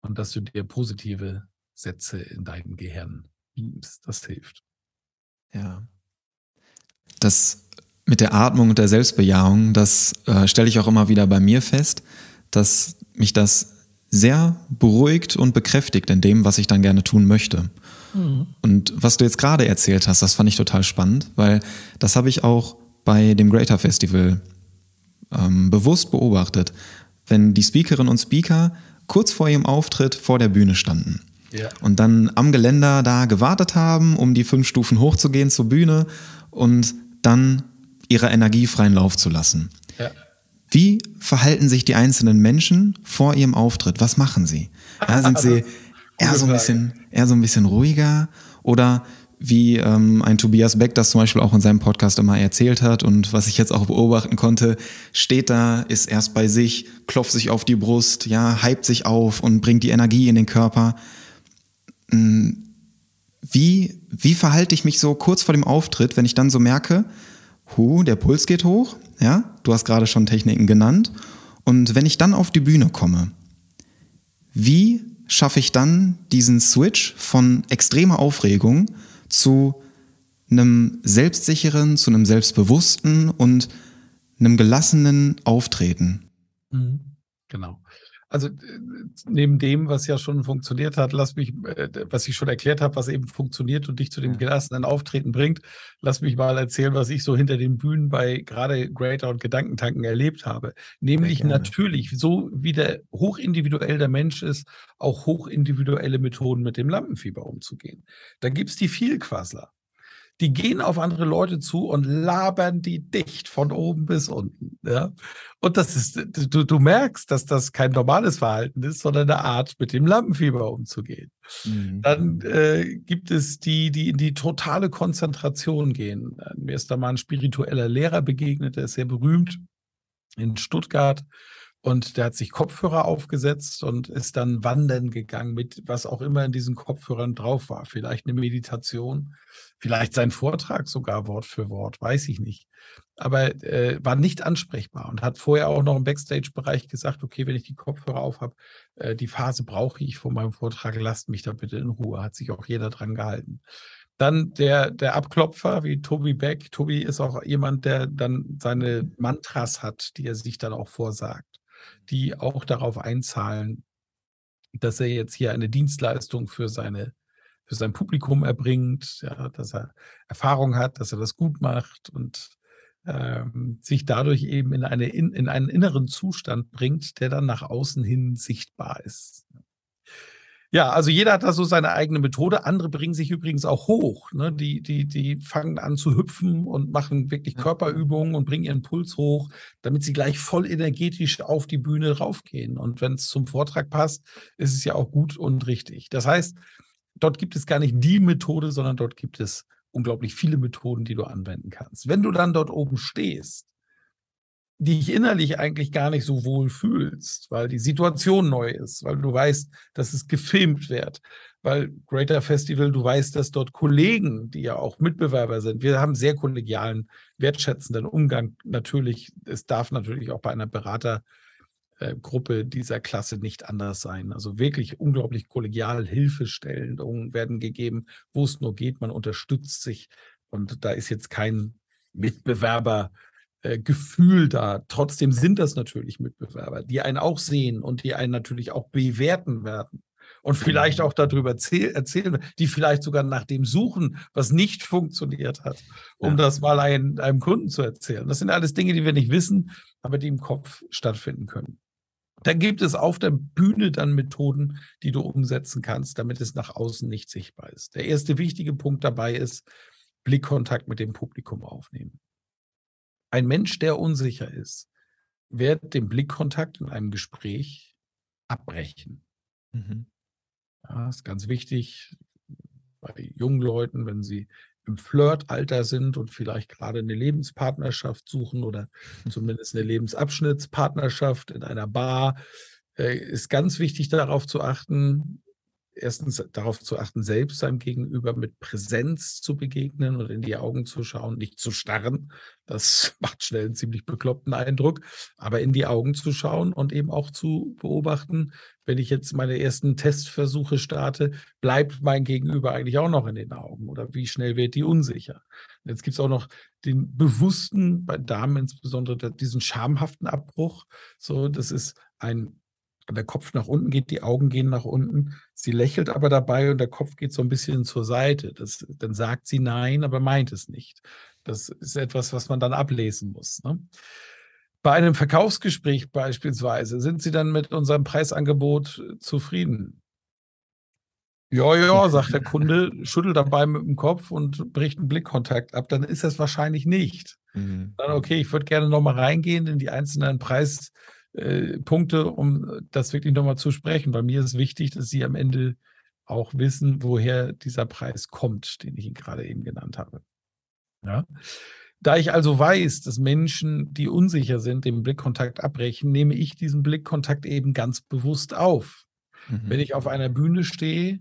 Und dass du dir positive Sätze in deinem Gehirn beamst, das hilft. Ja. Das mit der Atmung und der Selbstbejahung, das stelle ich auch immer wieder bei mir fest, dass mich das sehr beruhigt und bekräftigt in dem, was ich dann gerne tun möchte. Mhm. Und was du jetzt gerade erzählt hast, das fand ich total spannend, weil das habe ich auch bei dem Greater Festival bewusst beobachtet, wenn die Speakerinnen und Speaker kurz vor ihrem Auftritt vor der Bühne standen. Ja. Und dann am Geländer da gewartet haben, um die 5 Stufen hochzugehen zur Bühne und dann ihrer Energie freien Lauf zu lassen. Ja. Wie verhalten sich die einzelnen Menschen vor ihrem Auftritt? Was machen sie? Ja, sind sie eher so ein bisschen ruhiger oder wie ein Tobias Beck das zum Beispiel auch in seinem Podcast immer erzählt hat und was ich jetzt auch beobachten konnte, steht da, ist erst bei sich, klopft sich auf die Brust, ja, hypt sich auf und bringt die Energie in den Körper. Wie verhalte ich mich so kurz vor dem Auftritt, wenn ich dann so merke, der Puls geht hoch, ja, du hast gerade schon Techniken genannt, und wenn ich dann auf die Bühne komme, wie schaffe ich dann diesen Switch von extremer Aufregung zu einem selbstsicheren, zu einem selbstbewussten und einem gelassenen Auftreten? Genau. Also neben dem, was ja schon funktioniert hat, was ich schon erklärt habe, was eben funktioniert und dich zu dem gelassenen Auftreten bringt, lass mich mal erzählen, was ich so hinter den Bühnen bei gerade Greater und Gedankentanken erlebt habe. Nämlich natürlich, so wie der hochindividuell der Mensch ist, auch hochindividuelle Methoden mit dem Lampenfieber umzugehen. Da gibt es die Vielquassler. Die gehen auf andere Leute zu und labern die dicht von oben bis unten. Ja? Und das ist, du merkst, dass das kein normales Verhalten ist, sondern eine Art, mit dem Lampenfieber umzugehen. Mhm. Dann gibt es die in die totale Konzentration gehen. Mir ist da mal ein spiritueller Lehrer begegnet, der ist sehr berühmt in Stuttgart. Und der hat sich Kopfhörer aufgesetzt und ist dann wandern gegangen mit was auch immer in diesen Kopfhörern drauf war. Vielleicht eine Meditation, vielleicht sein Vortrag sogar Wort für Wort, weiß ich nicht. Aber war nicht ansprechbar und hat vorher auch noch im Backstage-Bereich gesagt, okay, wenn ich die Kopfhörer auf habe, die Phase brauche ich vor meinem Vortrag, lasst mich da bitte in Ruhe. Hat sich auch jeder dran gehalten. Dann der Abklopfer wie Tobi Beck. Tobi ist auch jemand, der dann seine Mantras hat, die er sich dann auch vorsagt, die auch darauf einzahlen, dass er jetzt hier eine Dienstleistung für sein Publikum erbringt, ja, dass er Erfahrung hat, dass er das gut macht und sich dadurch eben in einen inneren Zustand bringt, der dann nach außen hin sichtbar ist. Ja, also jeder hat da so seine eigene Methode. Andere bringen sich übrigens auch hoch, ne? Die fangen an zu hüpfen und machen wirklich Ja. Körperübungen und bringen ihren Puls hoch, damit sie gleich voll energetisch auf die Bühne raufgehen. Und wenn es zum Vortrag passt, ist es ja auch gut und richtig. Das heißt, dort gibt es gar nicht die Methode, sondern dort gibt es unglaublich viele Methoden, die du anwenden kannst. Wenn du dann dort oben stehst, dich innerlich eigentlich gar nicht so wohl fühlst, weil die Situation neu ist, weil du weißt, dass es gefilmt wird, weil Greater Festival, du weißt, dass dort Kollegen, die ja auch Mitbewerber sind, wir haben sehr kollegialen, wertschätzenden Umgang. Natürlich, es darf natürlich auch bei einer Beratergruppe dieser Klasse nicht anders sein. Also wirklich unglaublich kollegial, Hilfestellungen werden gegeben, wo es nur geht, man unterstützt sich und da ist jetzt kein Mitbewerber Gefühl da. Trotzdem sind das natürlich Mitbewerber, die einen auch sehen und die einen natürlich auch bewerten werden und vielleicht auch darüber erzählen, die vielleicht sogar nach dem suchen, was nicht funktioniert hat, um das mal einem Kunden zu erzählen. Das sind alles Dinge, die wir nicht wissen, aber die im Kopf stattfinden können. Dann gibt es auf der Bühne dann Methoden, die du umsetzen kannst, damit es nach außen nicht sichtbar ist. Der erste wichtige Punkt dabei ist, Blickkontakt mit dem Publikum aufnehmen. Ein Mensch, der unsicher ist, wird den Blickkontakt in einem Gespräch abbrechen. Mhm. Ja, ist ganz wichtig bei jungen Leuten, wenn sie im Flirtalter sind und vielleicht gerade eine Lebenspartnerschaft suchen oder zumindest eine Lebensabschnittspartnerschaft in einer Bar, ist ganz wichtig darauf zu achten, erstens darauf zu achten, selbst seinem Gegenüber mit Präsenz zu begegnen und in die Augen zu schauen, nicht zu starren. Das macht schnell einen ziemlich bekloppten Eindruck, aber in die Augen zu schauen und eben auch zu beobachten, wenn ich jetzt meine ersten Testversuche starte, bleibt mein Gegenüber eigentlich auch noch in den Augen oder wie schnell wird die unsicher? Jetzt gibt es auch noch den bewussten, bei Damen insbesondere, diesen schamhaften Abbruch. So, das ist der Kopf nach unten geht, die Augen gehen nach unten. Sie lächelt aber dabei und der Kopf geht so ein bisschen zur Seite. Dann sagt sie nein, aber meint es nicht. Das ist etwas, was man dann ablesen muss, ne? Bei einem Verkaufsgespräch beispielsweise, sind Sie dann mit unserem Preisangebot zufrieden? Ja, ja, sagt der Kunde, schüttelt dabei mit dem Kopf und bricht einen Blickkontakt ab. Dann ist das wahrscheinlich nicht. Mhm. Dann, okay, ich würde gerne noch mal reingehen in die einzelnen Preispunkte, um das wirklich noch mal zu sprechen. Bei mir ist wichtig, dass Sie am Ende auch wissen, woher dieser Preis kommt, den ich Ihnen gerade eben genannt habe. Ja? Da ich also weiß, dass Menschen, die unsicher sind, den Blickkontakt abbrechen, nehme ich diesen Blickkontakt eben ganz bewusst auf. Wenn Mhm. ich auf einer Bühne stehe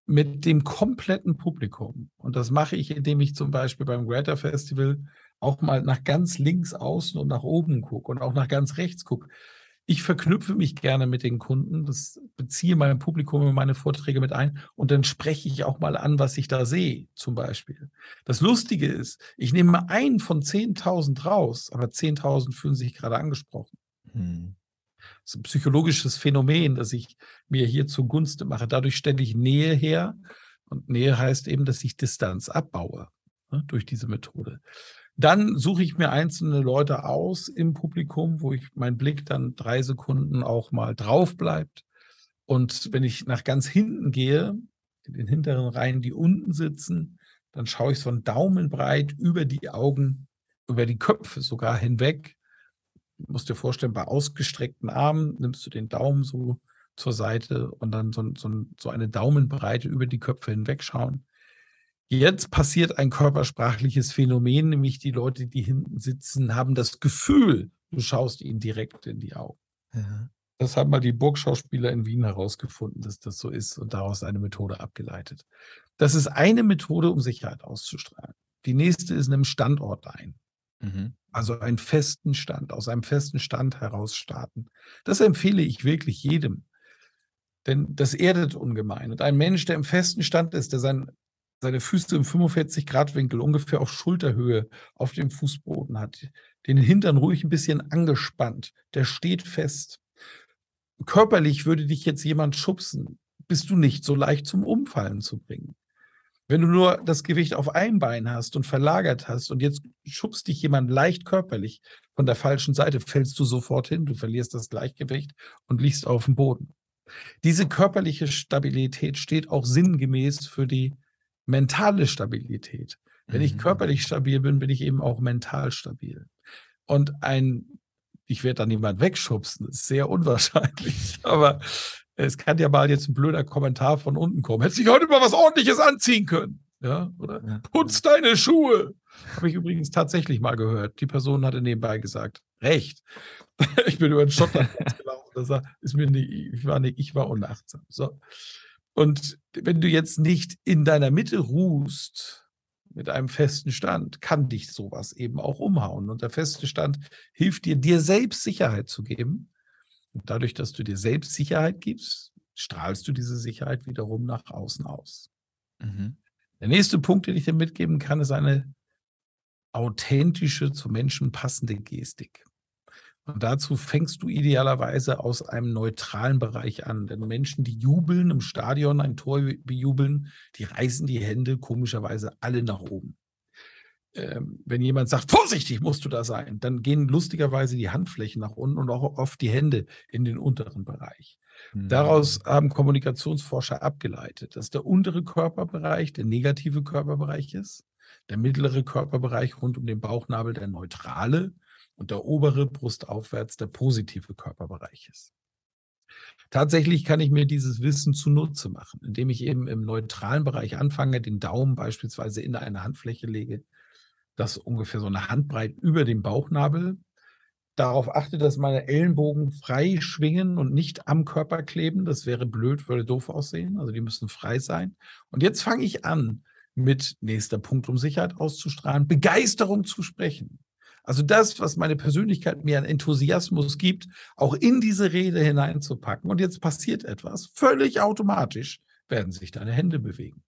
mit dem kompletten Publikum, und das mache ich, indem ich zum Beispiel beim Greater Festival auch mal nach ganz links außen und nach oben gucke und auch nach ganz rechts gucke. Ich verknüpfe mich gerne mit den Kunden, das beziehe mein Publikum in meine Vorträge mit ein und dann spreche ich auch mal an, was ich da sehe, zum Beispiel. Das Lustige ist, ich nehme einen von 10.000 raus, aber 10.000 fühlen sich gerade angesprochen. Mhm. Das ist ein psychologisches Phänomen, das ich mir hier zugunsten mache. Dadurch stelle ich Nähe her und Nähe heißt eben, dass ich Distanz abbaue, ne, durch diese Methode. Dann suche ich mir einzelne Leute aus im Publikum, wo mein Blick dann 3 Sekunden auch mal drauf bleibt. Und wenn ich nach ganz hinten gehe, in den hinteren Reihen, die unten sitzen, dann schaue ich so 'n Daumenbreit über die Augen, über die Köpfe sogar hinweg. Du musst dir vorstellen, bei ausgestreckten Armen nimmst du den Daumen so zur Seite und dann so eine Daumenbreite über die Köpfe hinwegschauen. Jetzt passiert ein körpersprachliches Phänomen, nämlich die Leute, die hinten sitzen, haben das Gefühl, du schaust ihnen direkt in die Augen. Ja. Das haben mal die Burgschauspieler in Wien herausgefunden, dass das so ist und daraus eine Methode abgeleitet. Das ist eine Methode, um Sicherheit auszustrahlen. Die nächste ist 'nem Standort ein. Mhm. Also einen festen Stand, aus einem festen Stand heraus starten. Das empfehle ich wirklich jedem, denn das erdet ungemein. Und ein Mensch, der im festen Stand ist, der seine Füße im 45-Grad-Winkel ungefähr auf Schulterhöhe auf dem Fußboden hat, den Hintern ruhig ein bisschen angespannt, der steht fest. Körperlich würde dich jetzt jemand schubsen, bist du nicht so leicht zum Umfallen zu bringen. Wenn du nur das Gewicht auf einem Bein hast und verlagert hast und jetzt schubst dich jemand leicht körperlich von der falschen Seite, fällst du sofort hin, du verlierst das Gleichgewicht und liegst auf dem Boden. Diese körperliche Stabilität steht auch sinngemäß für die mentale Stabilität. Wenn ich körperlich stabil bin, bin ich eben auch mental stabil. Und ich werde dann jemand wegschubsen, ist sehr unwahrscheinlich, aber es kann ja mal jetzt ein blöder Kommentar von unten kommen. Hättest du heute mal was Ordentliches anziehen können? Ja, oder putz deine Schuhe. Habe ich übrigens tatsächlich mal gehört. Die Person hatte nebenbei gesagt, recht. Ich bin über den Schotterplatz gelaufen. Das ist mir nicht, ich war unachtsam. So. Und wenn du jetzt nicht in deiner Mitte ruhst, mit einem festen Stand, kann dich sowas eben auch umhauen. Und der feste Stand hilft dir selbst Sicherheit zu geben. Und dadurch, dass du dir selbst Sicherheit gibst, strahlst du diese Sicherheit wiederum nach außen aus. Mhm. Der nächste Punkt, den ich dir mitgeben kann, ist eine authentische, zu Menschen passende Gestik. Und dazu fängst du idealerweise aus einem neutralen Bereich an. Denn Menschen, die jubeln im Stadion, ein Tor bejubeln, die reißen die Hände komischerweise alle nach oben. Wenn jemand sagt, vorsichtig musst du da sein, dann gehen lustigerweise die Handflächen nach unten und auch oft die Hände in den unteren Bereich. Daraus haben Kommunikationsforscher abgeleitet, dass der untere Körperbereich der negative Körperbereich ist, der mittlere Körperbereich rund um den Bauchnabel der neutrale und der obere brustaufwärts der positive Körperbereich ist. Tatsächlich kann ich mir dieses Wissen zunutze machen, indem ich eben im neutralen Bereich anfange, den Daumen beispielsweise in eine Handfläche lege, das ungefähr so eine Handbreit über dem Bauchnabel. Darauf achte, dass meine Ellenbogen frei schwingen und nicht am Körper kleben. Das wäre blöd, würde doof aussehen. Also die müssen frei sein. Und jetzt fange ich an, mit nächster Punkt, um Sicherheit auszustrahlen, Begeisterung zu sprechen. Also das, was meine Persönlichkeit mir an Enthusiasmus gibt, auch in diese Rede hineinzupacken. Und jetzt passiert etwas. Völlig automatisch werden sich deine Hände bewegen.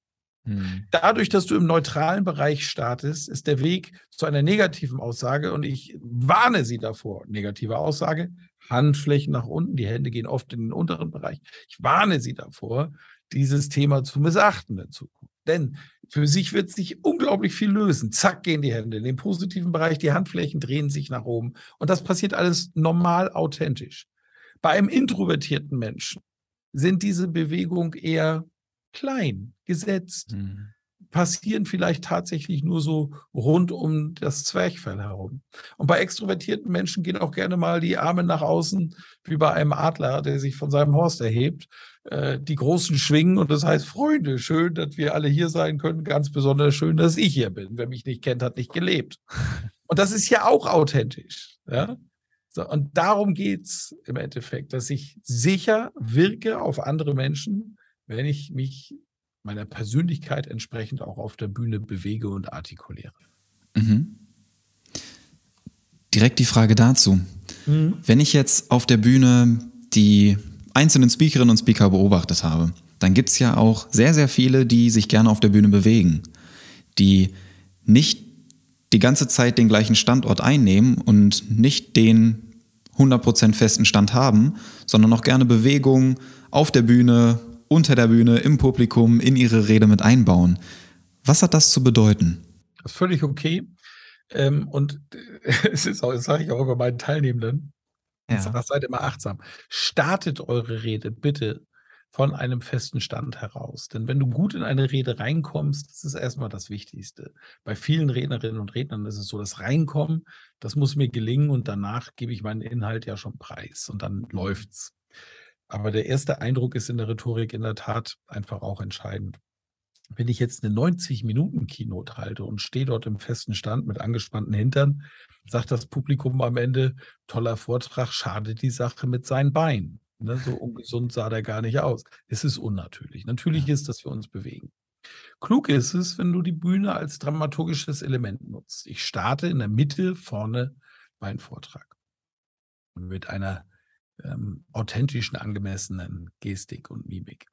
Dadurch, dass du im neutralen Bereich startest, ist der Weg zu einer negativen Aussage, und ich warne Sie davor, negative Aussage, Handflächen nach unten, die Hände gehen oft in den unteren Bereich. Ich warne Sie davor, dieses Thema zu missachten in Zukunft. Denn für sich wird sich unglaublich viel lösen. Zack, gehen die Hände in den positiven Bereich, die Handflächen drehen sich nach oben. Und das passiert alles normal authentisch. Bei einem introvertierten Menschen sind diese Bewegungen eher klein, gesetzt, passieren vielleicht tatsächlich nur so rund um das Zwerchfell herum. Und bei extrovertierten Menschen gehen auch gerne mal die Arme nach außen, wie bei einem Adler, der sich von seinem Horst erhebt, die großen schwingen, und das heißt, Freunde, schön, dass wir alle hier sein können, ganz besonders schön, dass ich hier bin. Wer mich nicht kennt, hat nicht gelebt. Und das ist ja auch authentisch. Ja? So, und darum geht es im Endeffekt, dass ich sicher wirke auf andere Menschen, wenn ich mich meiner Persönlichkeit entsprechend auch auf der Bühne bewege und artikuliere. Direkt die Frage dazu. Wenn ich jetzt auf der Bühne die einzelnen Speakerinnen und Speaker beobachtet habe, dann gibt es ja auch sehr, sehr viele, die sich gerne auf der Bühne bewegen, die nicht die ganze Zeit den gleichen Standort einnehmen und nicht den 100% festen Stand haben, sondern auch gerne Bewegung auf der Bühne, unter der Bühne, im Publikum, in ihre Rede mit einbauen. Was hat das zu bedeuten? Das ist völlig okay. Und es ist auch, das sage ich auch über meinen Teilnehmenden, seid immer achtsam. Startet eure Rede bitte von einem festen Stand heraus. Denn wenn du gut in eine Rede reinkommst, das ist erstmal das Wichtigste. Bei vielen Rednerinnen und Rednern ist es so, das Reinkommen, das muss mir gelingen, und danach gebe ich meinen Inhalt ja schon preis und dann läuft's. Aber der erste Eindruck ist in der Rhetorik in der Tat einfach auch entscheidend. Wenn ich jetzt eine 90-Minuten-Keynote halte und stehe dort im festen Stand mit angespannten Hintern, sagt das Publikum am Ende, toller Vortrag, schade die Sache mit seinen Beinen. Ne, so ungesund sah der gar nicht aus. Es ist unnatürlich. Natürlich ist, dass wir uns bewegen. Klug ist es, wenn du die Bühne als dramaturgisches Element nutzt. Ich starte in der Mitte vorne meinen Vortrag mit einer authentischen, angemessenen Gestik und Mimik.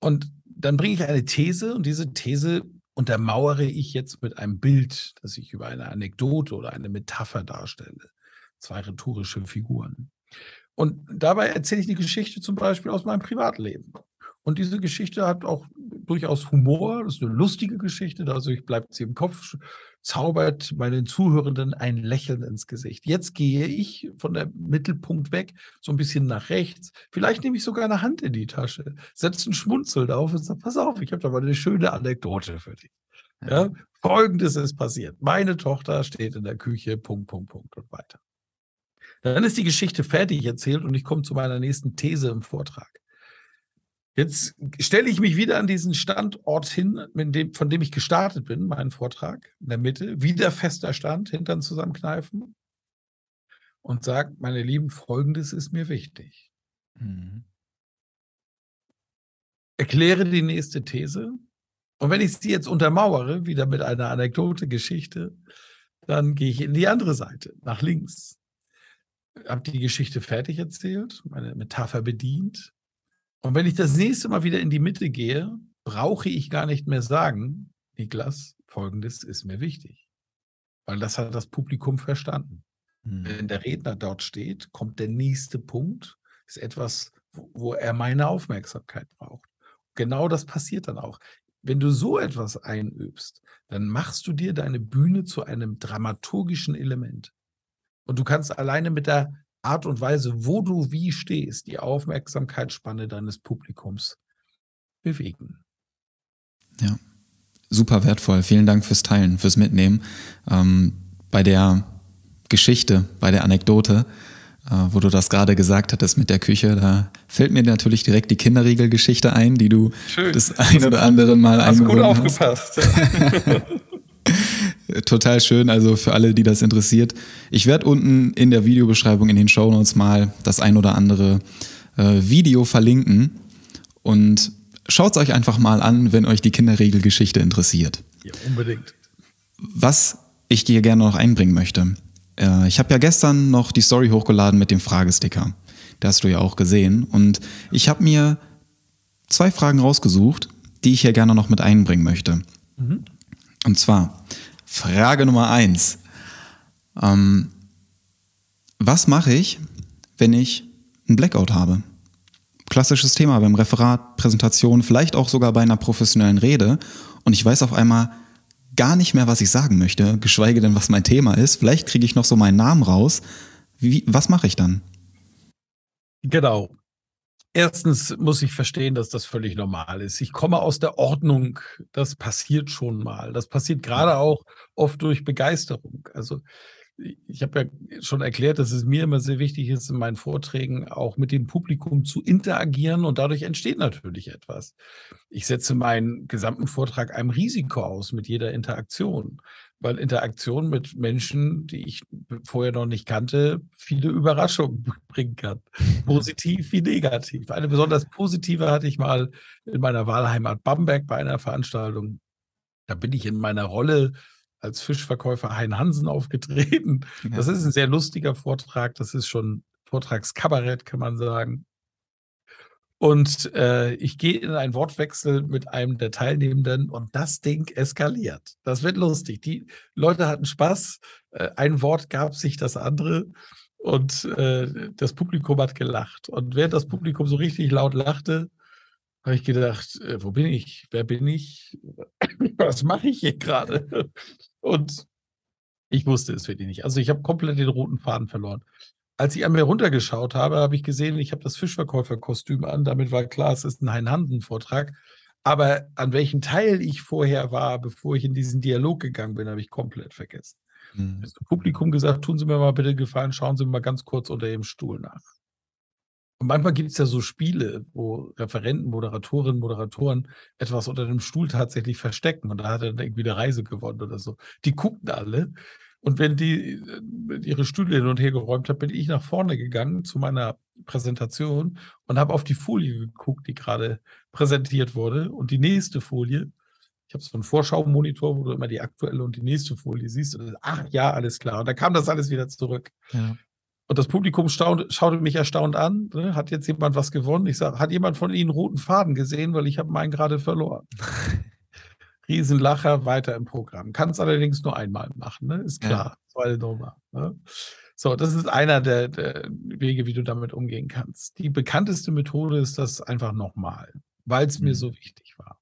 Und dann bringe ich eine These und diese These untermauere ich jetzt mit einem Bild, das ich über eine Anekdote oder eine Metapher darstelle. 2 rhetorische Figuren. Und dabei erzähle ich eine Geschichte zum Beispiel aus meinem Privatleben. Und diese Geschichte hat auch durchaus Humor, das ist eine lustige Geschichte, dadurch bleibt sie im Kopf, zaubert meinen Zuhörenden ein Lächeln ins Gesicht. Jetzt gehe ich von der Mittelpunkt weg, so ein bisschen nach rechts. Vielleicht nehme ich sogar eine Hand in die Tasche, setze ein Schmunzeln auf und sage, pass auf, ich habe da mal eine schöne Anekdote für dich. Ja? Folgendes ist passiert. Meine Tochter steht in der Küche, Punkt, Punkt, Punkt und weiter. Dann ist die Geschichte fertig erzählt und ich komme zu meiner nächsten These im Vortrag. Jetzt stelle ich mich wieder an diesen Standort hin, von dem ich gestartet bin, meinen Vortrag, in der Mitte, wieder fester Stand, Hintern zusammenkneifen und sage, meine Lieben, Folgendes ist mir wichtig. Mhm. Erkläre die nächste These und wenn ich sie jetzt untermauere, wieder mit einer Anekdote, Geschichte, dann gehe ich in die andere Seite, nach links. Habe die Geschichte fertig erzählt, meine Metapher bedient. Und wenn ich das nächste Mal wieder in die Mitte gehe, brauche ich gar nicht mehr sagen, Niklas, Folgendes ist mir wichtig. Weil das hat das Publikum verstanden. Wenn der Redner dort steht, kommt der nächste Punkt, ist etwas, wo er meine Aufmerksamkeit braucht. Genau das passiert dann auch. Wenn du so etwas einübst, dann machst du dir deine Bühne zu einem dramaturgischen Element. Und du kannst alleine mit der Art und Weise, wo du wie stehst, die Aufmerksamkeitsspanne deines Publikums bewegen. Ja, super wertvoll. Vielen Dank fürs Teilen, fürs Mitnehmen. Bei der Geschichte, bei der Anekdote, wo du das gerade gesagt hattest mit der Küche, da fällt mir natürlich direkt die Kinderriegel-Geschichte ein, die du das ein oder andere Mal eingebunden hast. Hast gut aufgepasst. Total schön, also für alle, die das interessiert. Ich werde unten in der Videobeschreibung in den Shownotes mal das ein oder andere Video verlinken und schaut es euch einfach mal an, wenn euch die Kinderregelgeschichte interessiert. Ja, unbedingt. Was ich hier gerne noch einbringen möchte. Ich habe ja gestern noch die Story hochgeladen mit dem Fragesticker. Das hast du ja auch gesehen. Und ich habe mir 2 Fragen rausgesucht, die ich hier gerne noch mit einbringen möchte. Mhm. Und zwar Frage Nummer 1. Was mache ich, wenn ich einen Blackout habe? Klassisches Thema beim Referat, Präsentation, vielleicht auch sogar bei einer professionellen Rede. Und ich weiß auf einmal gar nicht mehr, was ich sagen möchte, geschweige denn, was mein Thema ist. Vielleicht kriege ich noch so meinen Namen raus. Was mache ich dann? Genau. Erstens muss ich verstehen, dass das völlig normal ist. Ich komme aus der Ordnung. Das passiert schon mal. Das passiert gerade auch oft durch Begeisterung. Also ich habe ja schon erklärt, dass es mir immer sehr wichtig ist, in meinen Vorträgen auch mit dem Publikum zu interagieren und dadurch entsteht natürlich etwas. Ich setze meinen gesamten Vortrag einem Risiko aus mit jeder Interaktion, weil Interaktion mit Menschen, die ich vorher noch nicht kannte, viele Überraschungen bringen kann. Positiv wie negativ. Eine besonders positive hatte ich mal in meiner Wahlheimat Bamberg bei einer Veranstaltung. Da bin ich in meiner Rolle als Fischverkäufer Hein Hansen aufgetreten. Ja. Das ist ein sehr lustiger Vortrag. Das ist schon Vortragskabarett, kann man sagen. Und ich gehe in einen Wortwechsel mit einem der Teilnehmenden und das Ding eskaliert. Das wird lustig. Die Leute hatten Spaß. Ein Wort gab sich das andere und das Publikum hat gelacht. Und während das Publikum so richtig laut lachte, habe ich gedacht, wo bin ich? Wer bin ich? Was mache ich hier gerade? Und ich wusste es wirklich nicht. Also ich habe komplett den roten Faden verloren. Als ich an mir runtergeschaut habe, habe ich gesehen, ich habe das Fischverkäuferkostüm an. Damit war klar, es ist ein Hein-Hansen-Vortrag. Aber an welchem Teil ich vorher war, bevor ich in diesen Dialog gegangen bin, habe ich komplett vergessen. Das Publikum gesagt, tun Sie mir mal bitte einen Gefallen, schauen Sie mal ganz kurz unter Ihrem Stuhl nach. Und manchmal gibt es ja so Spiele, wo Referenten, Moderatorinnen, Moderatoren etwas unter dem Stuhl tatsächlich verstecken. Und da hat er dann irgendwie eine Reise gewonnen oder so. Die guckten alle. Und wenn die ihre Stühle hin und her geräumt haben, bin ich nach vorne gegangen zu meiner Präsentation und habe auf die Folie geguckt, die gerade präsentiert wurde. Und die nächste Folie, ich habe so einen Vorschau-Monitor, wo du immer die aktuelle und die nächste Folie siehst. Und ach ja, alles klar. Und dann kam das alles wieder zurück. Ja. Und das Publikum schaute mich erstaunt an. Ne? Hat jetzt jemand was gewonnen? Ich sage, hat jemand von Ihnen roten Faden gesehen? Weil ich habe meinen gerade verloren. Riesenlacher, weiter im Programm. Kann es allerdings nur einmal machen, ne? Ist klar. Zweite Nummer. Ne? So, das ist einer der Wege, wie du damit umgehen kannst. Die bekannteste Methode ist das einfach nochmal, weil es mir so wichtig war.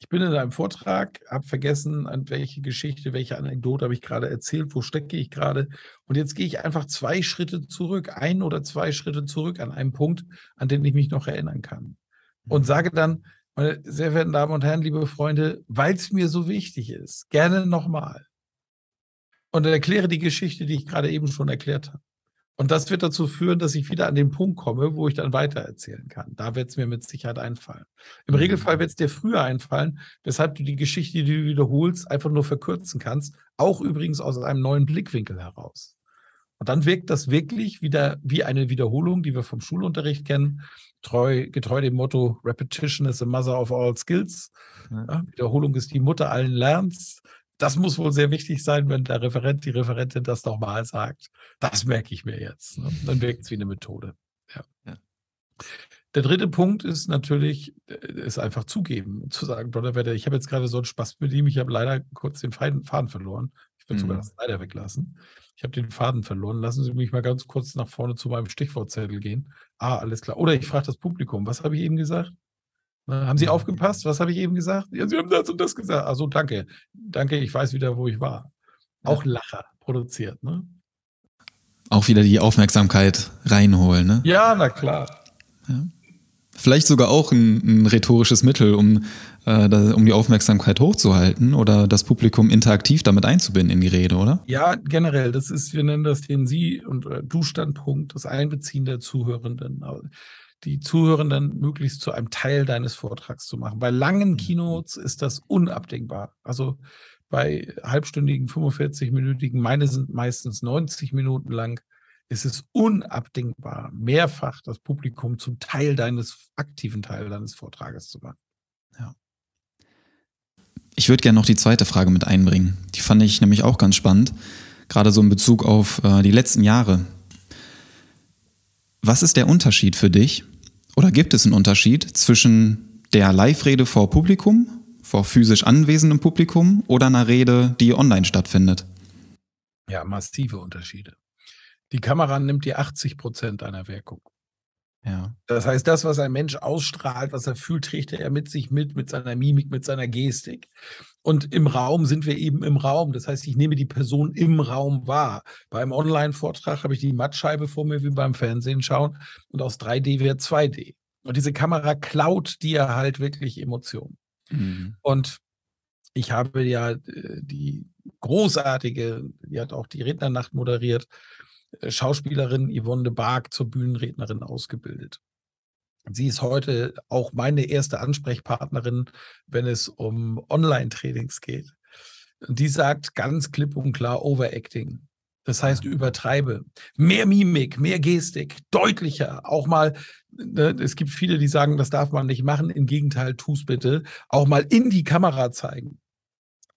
Ich bin in einem Vortrag, habe vergessen, an welche Geschichte, welche Anekdote habe ich gerade erzählt, wo stecke ich gerade. Und jetzt gehe ich einfach 2 Schritte zurück, 1 oder 2 Schritte zurück an einen Punkt, an den ich mich noch erinnern kann. Und sage dann, meine sehr verehrten Damen und Herren, liebe Freunde, weil es mir so wichtig ist, gerne nochmal. Und erkläre die Geschichte, die ich gerade eben schon erklärt habe. Und das wird dazu führen, dass ich wieder an den Punkt komme, wo ich dann weitererzählen kann. Da wird es mir mit Sicherheit einfallen. Im Regelfall wird es dir früher einfallen, weshalb du die Geschichte, die du wiederholst, einfach nur verkürzen kannst. Auch übrigens aus einem neuen Blickwinkel heraus. Und dann wirkt das wirklich wieder wie eine Wiederholung, die wir vom Schulunterricht kennen. Getreu dem Motto, Repetition is the mother of all skills. Ja, Wiederholung ist die Mutter allen Lernens. Das muss wohl sehr wichtig sein, wenn der Referent, die Referentin das nochmal sagt. Das merke ich mir jetzt. Ne? Dann wirkt es wie eine Methode. Ja. Der dritte Punkt ist natürlich, ist einfach zugeben, zu sagen, Donnerwetter, ich habe jetzt gerade so einen Spaß mit ihm, ich habe leider kurz den Faden verloren. Ich würde sogar das leider weglassen. Ich habe den Faden verloren. Lassen Sie mich mal ganz kurz nach vorne zu meinem Stichwortzettel gehen. Alles klar. Oder ich frage das Publikum, was habe ich eben gesagt? Haben Sie aufgepasst? Was habe ich eben gesagt? Ja, Sie haben das und das gesagt. Also danke. Danke, ich weiß wieder, wo ich war. Auch Lacher produziert, ne? Auch wieder die Aufmerksamkeit reinholen, ne? Ja, na klar. Ja. Vielleicht sogar auch ein rhetorisches Mittel, um die Aufmerksamkeit hochzuhalten oder das Publikum interaktiv damit einzubinden in die Rede, oder? Ja, generell. Das ist, wir nennen das den Sie- und Du-Standpunkt, das Einbeziehen der Zuhörenden. Die Zuhörenden möglichst zu einem Teil deines Vortrags zu machen. Bei langen Keynotes ist das unabdingbar. Also bei halbstündigen, 45-minütigen, meine sind meistens 90 Minuten lang, ist es unabdingbar, mehrfach das Publikum zum aktiven Teil deines Vortrages zu machen. Ja. Ich würde gerne noch die zweite Frage mit einbringen. Die fand ich nämlich auch ganz spannend, gerade so in Bezug auf die letzten Jahre. Was ist der Unterschied für dich oder gibt es einen Unterschied zwischen der Live-Rede vor Publikum, vor physisch anwesendem Publikum oder einer Rede, die online stattfindet? Ja, massive Unterschiede. Die Kamera nimmt dir 80% deiner Wirkung. Ja. Das heißt, das, was ein Mensch ausstrahlt, was er fühlt, trägt er mit sich mit seiner Mimik, mit seiner Gestik. Und im Raum sind wir eben im Raum. Das heißt, ich nehme die Person im Raum wahr. Beim Online-Vortrag habe ich die Mattscheibe vor mir, wie beim Fernsehen schauen. Und aus 3D wird 2D. Und diese Kamera klaut dir halt wirklich Emotionen. Und ich habe ja die großartige, die hat auch die Rednernacht moderiert, Schauspielerin Yvonne de Barg zur Bühnenrednerin ausgebildet. Sie ist heute auch meine erste Ansprechpartnerin, wenn es um Online-Trainings geht. Und die sagt ganz klipp und klar Overacting. Das heißt, übertreibe. Mehr Mimik, mehr Gestik, deutlicher. Auch mal, ne, es gibt viele, die sagen, das darf man nicht machen. Im Gegenteil, tu's bitte. Auch mal in die Kamera zeigen.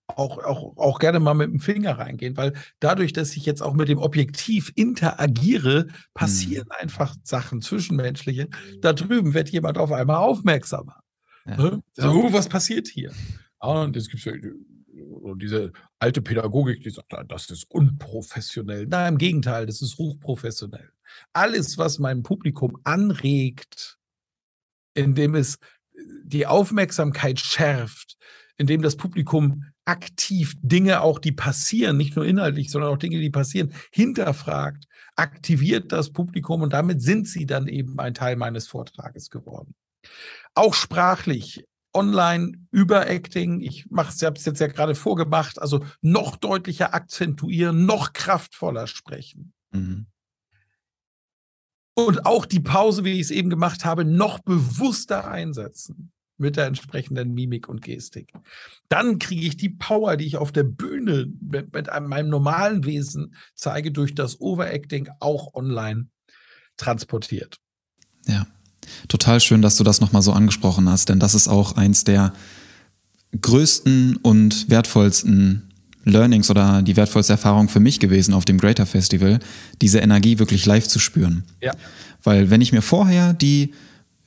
Auch gerne mal mit dem Finger reingehen, weil dadurch, dass ich jetzt auch mit dem Objektiv interagiere, passieren einfach Sachen zwischenmenschliche. Da drüben wird jemand auf einmal aufmerksamer. Ja. So, was passiert hier? Und es gibt diese alte Pädagogik, die sagt, das ist unprofessionell. Nein, im Gegenteil, das ist hochprofessionell. Alles, was mein Publikum anregt, indem es die Aufmerksamkeit schärft, indem das Publikum aktiv Dinge auch, die passieren, nicht nur inhaltlich, sondern auch Dinge, die passieren, hinterfragt, aktiviert das Publikum und damit sind sie dann eben ein Teil meines Vortrages geworden. Auch sprachlich, online, Überacting, ich habe es jetzt ja gerade vorgemacht, also noch deutlicher akzentuieren, noch kraftvoller sprechen. Und auch die Pause, wie ich es eben gemacht habe, noch bewusster einsetzen. Mit der entsprechenden Mimik und Gestik. Dann kriege ich die Power, die ich auf der Bühne mit meinem normalen Wesen zeige, durch das Overacting auch online transportiert. Ja, total schön, dass du das nochmal so angesprochen hast, denn das ist auch eins der größten und wertvollsten Learnings oder die wertvollste Erfahrung für mich gewesen auf dem Greater Festival, diese Energie wirklich live zu spüren. Ja. Weil wenn ich mir vorher die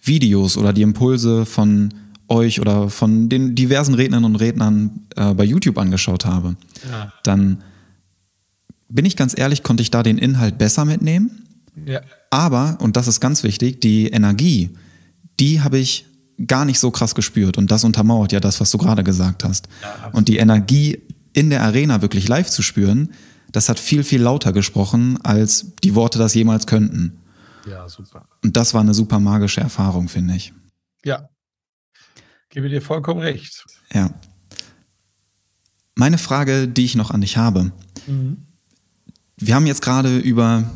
Videos oder die Impulse von euch oder von den diversen Rednerinnen und Rednern bei YouTube angeschaut habe, dann bin ich ganz ehrlich, konnte ich da den Inhalt besser mitnehmen. Ja. Aber, und das ist ganz wichtig, die Energie, die habe ich gar nicht so krass gespürt. Und das untermauert ja das, was du gerade gesagt hast. Ja, und die Energie in der Arena wirklich live zu spüren, das hat viel, viel lauter gesprochen, als die Worte das jemals könnten. Ja, super. Und das war eine super magische Erfahrung, finde ich. Ja, gebe dir vollkommen recht. Ja. Meine Frage, die ich noch an dich habe. Wir haben jetzt gerade über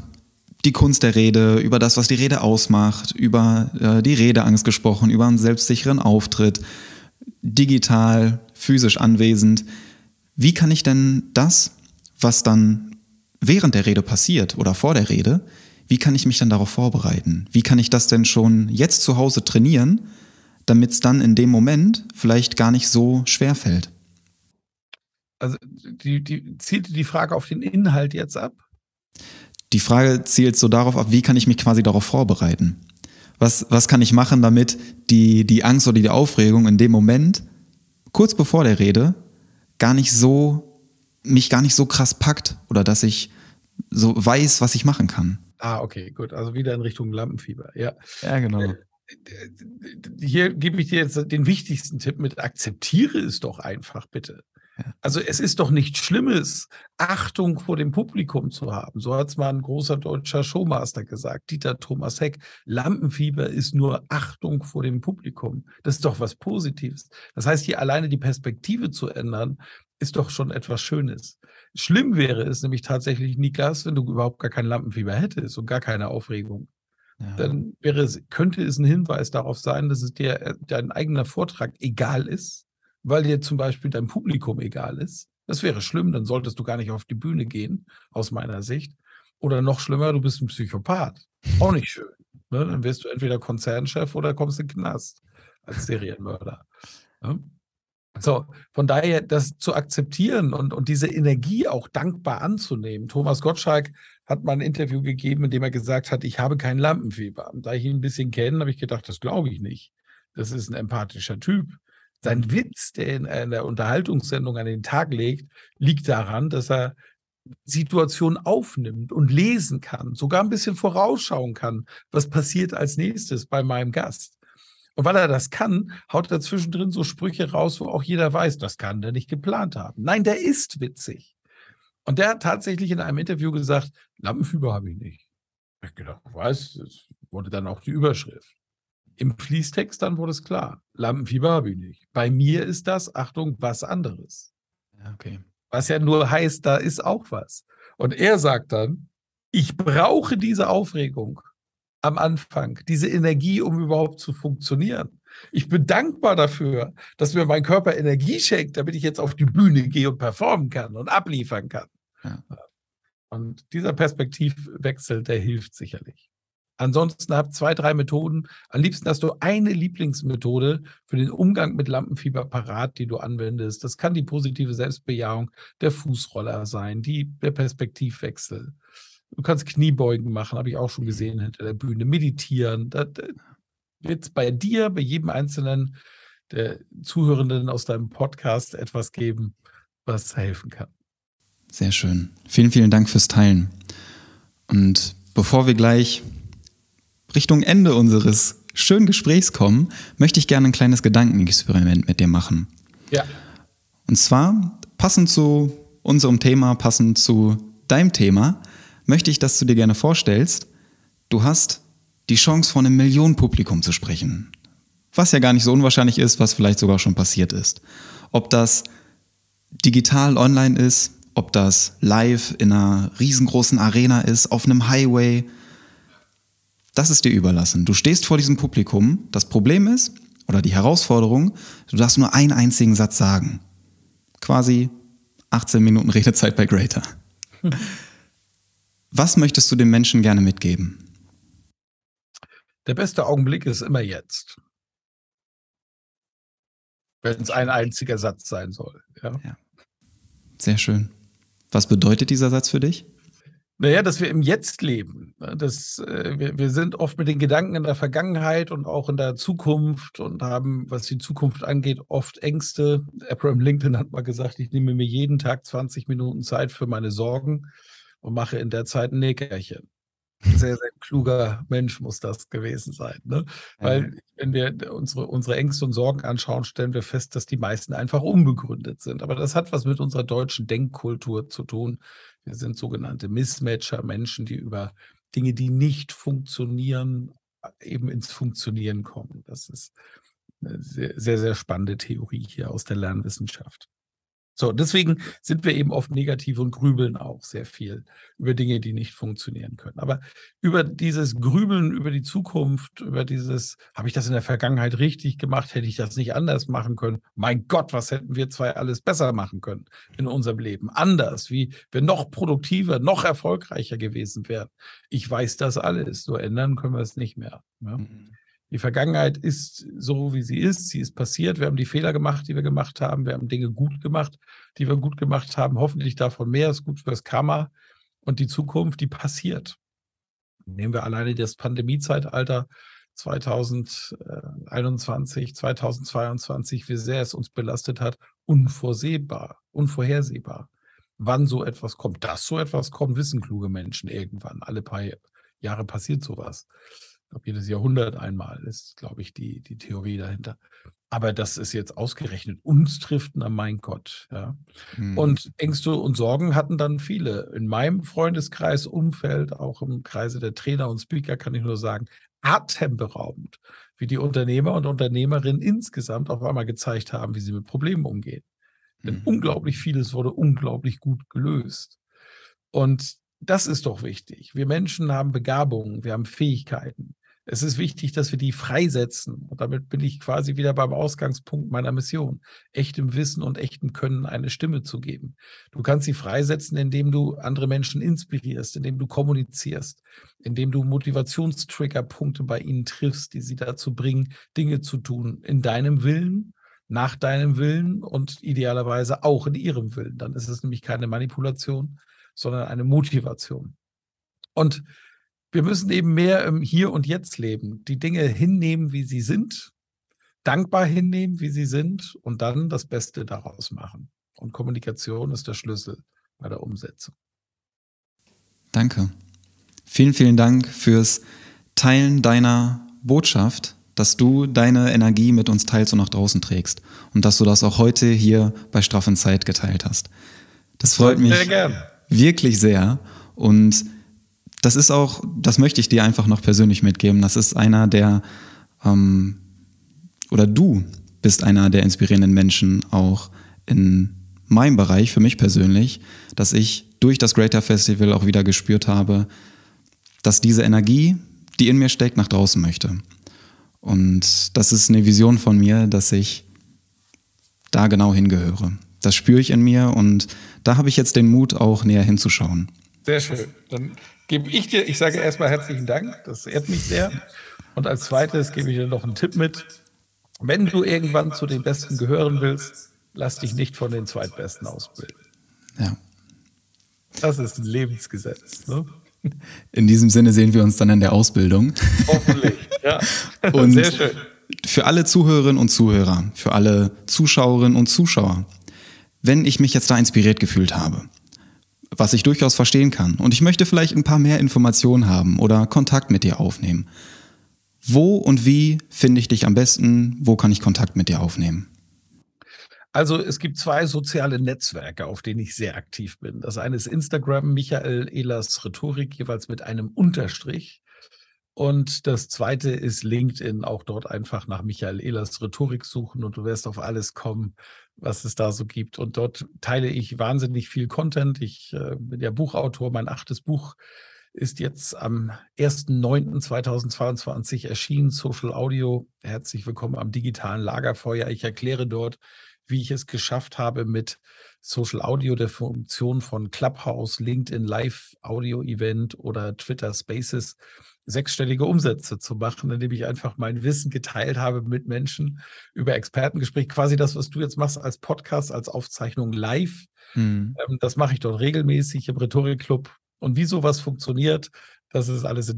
die Kunst der Rede, über das, was die Rede ausmacht, über die Redeangst gesprochen, über einen selbstsicheren Auftritt, digital, physisch anwesend. Wie kann ich denn das, was dann während der Rede passiert oder vor der Rede, wie kann ich mich dann darauf vorbereiten? Wie kann ich das denn schon jetzt zu Hause trainieren, damit es dann in dem Moment vielleicht gar nicht so schwer fällt? Also zielt die Frage auf den Inhalt jetzt ab? Die Frage zielt so darauf ab, wie kann ich mich quasi darauf vorbereiten? Was kann ich machen, damit die Angst oder die Aufregung in dem Moment, kurz bevor der Rede, mich gar nicht so krass packt oder dass ich so weiß, was ich machen kann. Okay, gut. Also wieder in Richtung Lampenfieber. Ja, genau. Hier gebe ich dir jetzt den wichtigsten Tipp mit: Akzeptiere es doch einfach, bitte. Ja. Also es ist doch nichts Schlimmes, Achtung vor dem Publikum zu haben. So hat es mal ein großer deutscher Showmaster gesagt, Dieter Thomas Heck. Lampenfieber ist nur Achtung vor dem Publikum. Das ist doch was Positives. Das heißt, hier alleine die Perspektive zu ändern, ist doch schon etwas Schönes. Schlimm wäre es nämlich tatsächlich, Niklas, wenn du überhaupt gar kein Lampenfieber hättest und gar keine Aufregung. Ja. Dann könnte es ein Hinweis darauf sein, dass es dir dein eigener Vortrag egal ist, weil dir zum Beispiel dein Publikum egal ist. Das wäre schlimm, dann solltest du gar nicht auf die Bühne gehen, aus meiner Sicht. Oder noch schlimmer, du bist ein Psychopath. Auch nicht schön. Ne? Dann wirst du entweder Konzernchef oder kommst in den Knast als Serienmörder. Ja? So, von daher das zu akzeptieren und diese Energie auch dankbar anzunehmen. Thomas Gottschalk hat mal ein Interview gegeben, in dem er gesagt hat, ich habe kein Lampenfieber. Und da ich ihn ein bisschen kenne, habe ich gedacht, das glaube ich nicht. Das ist ein empathischer Typ. Sein Witz, der in der Unterhaltungssendung an den Tag legt, liegt daran, dass er Situationen aufnimmt und lesen kann, sogar ein bisschen vorausschauen kann, was passiert als nächstes bei meinem Gast. Und weil er das kann, haut er zwischendrin so Sprüche raus, wo auch jeder weiß, das kann der nicht geplant haben. Nein, der ist witzig. Und der hat tatsächlich in einem Interview gesagt, Lampenfieber habe ich nicht. Ich habe gedacht, was? Das wurde dann auch die Überschrift. Im Fließtext dann wurde es klar, Lampenfieber habe ich nicht. Bei mir ist das, Achtung, was anderes. Ja, okay. Was ja nur heißt, da ist auch was. Und er sagt dann, ich brauche diese Aufregung am Anfang, diese Energie, um überhaupt zu funktionieren. Ich bin dankbar dafür, dass mir mein Körper Energie schenkt, damit ich jetzt auf die Bühne gehe und performen kann und abliefern kann. Ja. Und dieser Perspektivwechsel, der hilft sicherlich. Ansonsten habt 2, 3 Methoden. Am liebsten hast du eine Lieblingsmethode für den Umgang mit Lampenfieber parat, die du anwendest. Das kann die positive Selbstbejahung, der Fußroller sein, der Perspektivwechsel. Du kannst Kniebeugen machen, habe ich auch schon gesehen hinter der Bühne. Meditieren. Da wird es bei dir, bei jedem einzelnen der Zuhörenden aus deinem Podcast etwas geben, was helfen kann. Sehr schön. Vielen, vielen Dank fürs Teilen. Und bevor wir gleich Richtung Ende unseres schönen Gesprächs kommen, möchte ich gerne ein kleines Gedankenexperiment mit dir machen. Ja. Und zwar, passend zu unserem Thema, passend zu deinem Thema, möchte ich, dass du dir gerne vorstellst, du hast die Chance, vor einem Millionenpublikum zu sprechen. Was ja gar nicht so unwahrscheinlich ist, was vielleicht sogar schon passiert ist. Ob das digital online ist, ob das live in einer riesengroßen Arena ist, auf einem Highway, das ist dir überlassen. Du stehst vor diesem Publikum. Das Problem ist, oder die Herausforderung, du darfst nur einen einzigen Satz sagen. Quasi 18 Minuten Redezeit bei Greater. Was möchtest du den Menschen gerne mitgeben? Der beste Augenblick ist immer jetzt. Wenn es ein einziger Satz sein soll. Ja. Ja. Sehr schön. Was bedeutet dieser Satz für dich? Naja, dass wir im Jetzt leben. Wir sind oft mit den Gedanken in der Vergangenheit und auch in der Zukunft und haben, was die Zukunft angeht, oft Ängste. Abraham Lincoln hat mal gesagt, ich nehme mir jeden Tag 20 Minuten Zeit für meine Sorgen und mache in der Zeit ein Nähkästchen. Sehr, sehr kluger Mensch muss das gewesen sein. Ne? Weil wenn wir unsere Ängste und Sorgen anschauen, stellen wir fest, dass die meisten einfach unbegründet sind. Aber das hat was mit unserer deutschen Denkkultur zu tun. Wir sind sogenannte Mismatcher, Menschen, die über Dinge, die nicht funktionieren, eben ins Funktionieren kommen. Das ist eine sehr, sehr, sehr spannende Theorie hier aus der Lernwissenschaft. So, deswegen sind wir eben oft negativ und grübeln auch sehr viel über Dinge, die nicht funktionieren können. Aber über dieses Grübeln, über die Zukunft, über dieses, habe ich das in der Vergangenheit richtig gemacht, hätte ich das nicht anders machen können? Mein Gott, was hätten wir zwei alles besser machen können in unserem Leben? Anders, wie wir noch produktiver, noch erfolgreicher gewesen wären. Ich weiß das alles, nur ändern können wir es nicht mehr. Ja? Die Vergangenheit ist so, wie sie ist. Sie ist passiert. Wir haben die Fehler gemacht, die wir gemacht haben. Wir haben Dinge gut gemacht, die wir gut gemacht haben. Hoffentlich davon mehr. Ist gut fürs Karma. Und die Zukunft, die passiert. Nehmen wir alleine das Pandemiezeitalter 2021, 2022, wie sehr es uns belastet hat. Unvorhersehbar. Wann so etwas kommt. Dass so etwas kommt, wissen kluge Menschen irgendwann. Alle paar Jahre passiert sowas. Ich glaube, jedes Jahrhundert einmal ist, glaube ich, die Theorie dahinter. Aber das ist jetzt ausgerechnet uns trifft, na mein Gott. Ja. Und Ängste und Sorgen hatten dann viele. In meinem Freundeskreis, Umfeld, auch im Kreise der Trainer und Speaker, kann ich nur sagen, atemberaubend, wie die Unternehmer und Unternehmerinnen insgesamt auf einmal gezeigt haben, wie sie mit Problemen umgehen. Denn unglaublich vieles wurde unglaublich gut gelöst. Und das ist doch wichtig. Wir Menschen haben Begabungen, wir haben Fähigkeiten. Es ist wichtig, dass wir die freisetzen. Und damit bin ich quasi wieder beim Ausgangspunkt meiner Mission, echtem Wissen und echtem Können eine Stimme zu geben. Du kannst sie freisetzen, indem du andere Menschen inspirierst, indem du kommunizierst, indem du Motivationstriggerpunkte bei ihnen triffst, die sie dazu bringen, Dinge zu tun, in deinem Willen, nach deinem Willen und idealerweise auch in ihrem Willen. Dann ist es nämlich keine Manipulation, sondern eine Motivation. Und wir müssen eben mehr im Hier und Jetzt leben, die Dinge hinnehmen, wie sie sind, dankbar hinnehmen, wie sie sind und dann das Beste daraus machen. Und Kommunikation ist der Schlüssel bei der Umsetzung. Danke. Vielen, vielen Dank fürs Teilen deiner Botschaft, dass du deine Energie mit uns teilst und nach draußen trägst und dass du das auch heute hier bei Straff in Zeit geteilt hast. Das freut mich wirklich sehr und das ist auch, das möchte ich dir einfach noch persönlich mitgeben. Das ist einer der, oder du bist einer der inspirierenden Menschen auch in meinem Bereich, für mich persönlich, dass ich durch das Greater Festival auch wieder gespürt habe, dass diese Energie, die in mir steckt, nach draußen möchte. Und das ist eine Vision von mir, dass ich da genau hingehöre. Das spüre ich in mir und da habe ich jetzt den Mut, auch näher hinzuschauen. Sehr schön. Dann gebe ich dir, ich sage erstmal herzlichen Dank, das ehrt mich sehr. Und als zweites gebe ich dir noch einen Tipp mit. Wenn du irgendwann zu den Besten gehören willst, lass dich nicht von den Zweitbesten ausbilden. Ja. Das ist ein Lebensgesetz. Ne? In diesem Sinne sehen wir uns dann in der Ausbildung. Hoffentlich, ja. Und sehr schön. Für alle Zuhörerinnen und Zuhörer, für alle Zuschauerinnen und Zuschauer, wenn ich mich jetzt da inspiriert gefühlt habe, was ich durchaus verstehen kann, und ich möchte vielleicht ein paar mehr Informationen haben oder Kontakt mit dir aufnehmen, wo und wie finde ich dich am besten? Wo kann ich Kontakt mit dir aufnehmen? Also es gibt zwei soziale Netzwerke, auf denen ich sehr aktiv bin. Das eine ist Instagram, Michael Ehlers Rhetorik, jeweils mit einem Unterstrich. Und das zweite ist LinkedIn, auch dort einfach nach Michael Ehlers Rhetorik suchen und du wirst auf alles kommen, was es da so gibt. Und dort teile ich wahnsinnig viel Content. Ich bin ja Buchautor. Mein 8. Buch ist jetzt am 1.9.2022 erschienen, Social Audio. Herzlich willkommen am digitalen Lagerfeuer. Ich erkläre dort, wie ich es geschafft habe, mit Social Audio, der Funktion von Clubhouse, LinkedIn Live Audio Event oder Twitter Spaces, sechsstellige Umsätze zu machen, indem ich einfach mein Wissen geteilt habe mit Menschen über Expertengespräch. Quasi das, was du jetzt machst als Podcast, als Aufzeichnung live. Das mache ich dort regelmäßig im Rhetorikclub. Und wie sowas funktioniert, das ist alles in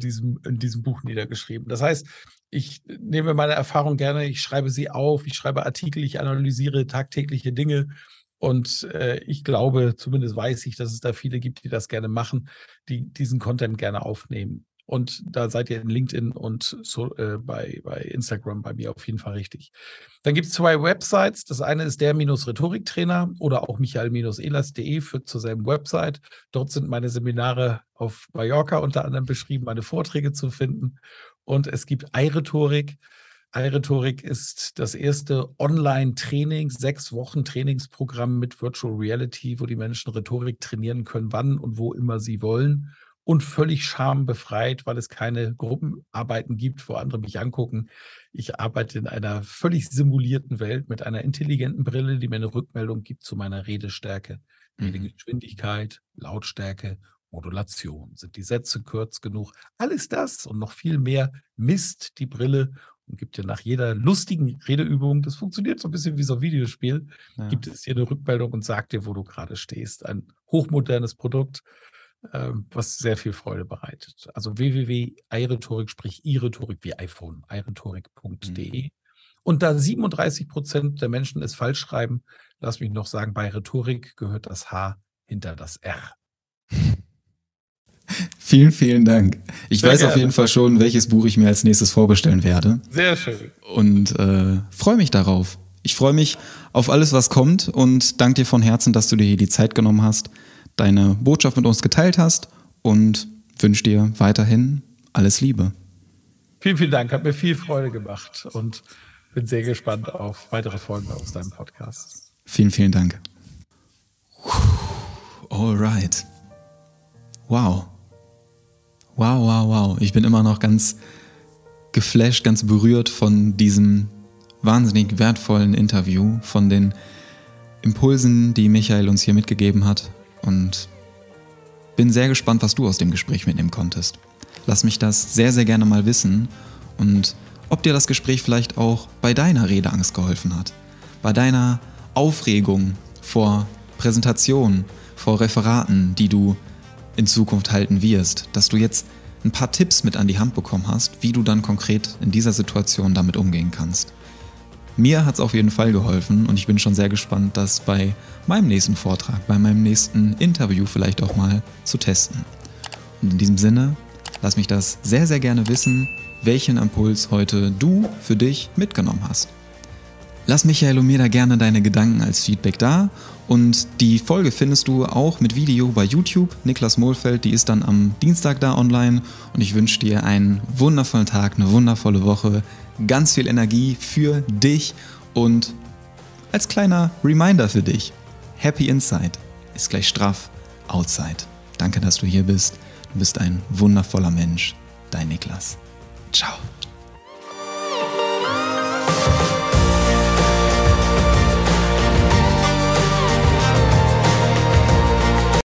diesem Buch niedergeschrieben. Das heißt, ich nehme meine Erfahrung gerne, ich schreibe sie auf, ich schreibe Artikel, ich analysiere tagtägliche Dinge. Und ich glaube, zumindest weiß ich, dass es da viele gibt, die das gerne machen, die diesen Content gerne aufnehmen. Und da seid ihr in LinkedIn und so, bei Instagram bei mir auf jeden Fall richtig. Dann gibt es 2 Websites. Das eine ist der-Rhetoriktrainer oder auch michael-ehlers.de, führt zur selben Website. Dort sind meine Seminare auf Mallorca unter anderem beschrieben, meine Vorträge zu finden. Und es gibt iRhetorik. iRhetorik ist das erste Online-Training, 6 Wochen Trainingsprogramm mit Virtual Reality, wo die Menschen Rhetorik trainieren können, wann und wo immer sie wollen. Und völlig schambefreit, weil es keine Gruppenarbeiten gibt, wo andere mich angucken. Ich arbeite in einer völlig simulierten Welt mit einer intelligenten Brille, die mir eine Rückmeldung gibt zu meiner Redestärke, Redegeschwindigkeit, Lautstärke, Modulation. Sind die Sätze kurz genug? Alles das und noch viel mehr misst die Brille und gibt dir nach jeder lustigen Redeübung, das funktioniert so ein bisschen wie so ein Videospiel, gibt es dir eine Rückmeldung und sagt dir, wo du gerade stehst. Ein hochmodernes Produkt, was sehr viel Freude bereitet. Also www.iRhetorik, sprich iRhetorik wie iPhone, iRhetorik.de. Und da 37% der Menschen es falsch schreiben, lass mich noch sagen, bei Rhetorik gehört das H hinter das R. Vielen, vielen Dank. Ich Sehr weiß gerne. Auf jeden Fall schon, welches Buch ich mir als nächstes vorbestellen werde. Sehr schön. Und freue mich darauf. Ich freue mich auf alles, was kommt und danke dir von Herzen, dass du dir hier die Zeit genommen hast, deine Botschaft mit uns geteilt hast und wünsche dir weiterhin alles Liebe. Vielen, vielen Dank. Hat mir viel Freude gemacht und bin sehr gespannt auf weitere Folgen aus deinem Podcast. Vielen, vielen Dank. Alright. Wow. Wow. Ich bin immer noch ganz geflasht, ganz berührt von diesem wahnsinnig wertvollen Interview, von den Impulsen, die Michael uns hier mitgegeben hat. Und bin sehr gespannt, was du aus dem Gespräch mitnehmen konntest. Lass mich das sehr, sehr gerne mal wissen und ob dir das Gespräch vielleicht auch bei deiner Redeangst geholfen hat, bei deiner Aufregung vor Präsentationen, vor Referaten, die du in Zukunft halten wirst, dass du jetzt ein paar Tipps mit an die Hand bekommen hast, wie du dann konkret in dieser Situation damit umgehen kannst. Mir hat es auf jeden Fall geholfen und ich bin schon sehr gespannt, das bei meinem nächsten Vortrag, bei meinem nächsten Interview vielleicht auch mal zu testen. Und in diesem Sinne, lass mich das sehr, sehr gerne wissen, welchen Impuls heute du für dich mitgenommen hast. Lass Michael und mir da gerne deine Gedanken als Feedback da und die Folge findest du auch mit Video bei YouTube. Niklas Mohlfeld, die ist dann am Dienstag da online und ich wünsche dir einen wundervollen Tag, eine wundervolle Woche, ganz viel Energie für dich und als kleiner Reminder für dich, Happy Inside ist gleich straff Outside. Danke, dass du hier bist. Du bist ein wundervoller Mensch. Dein Niklas. Ciao.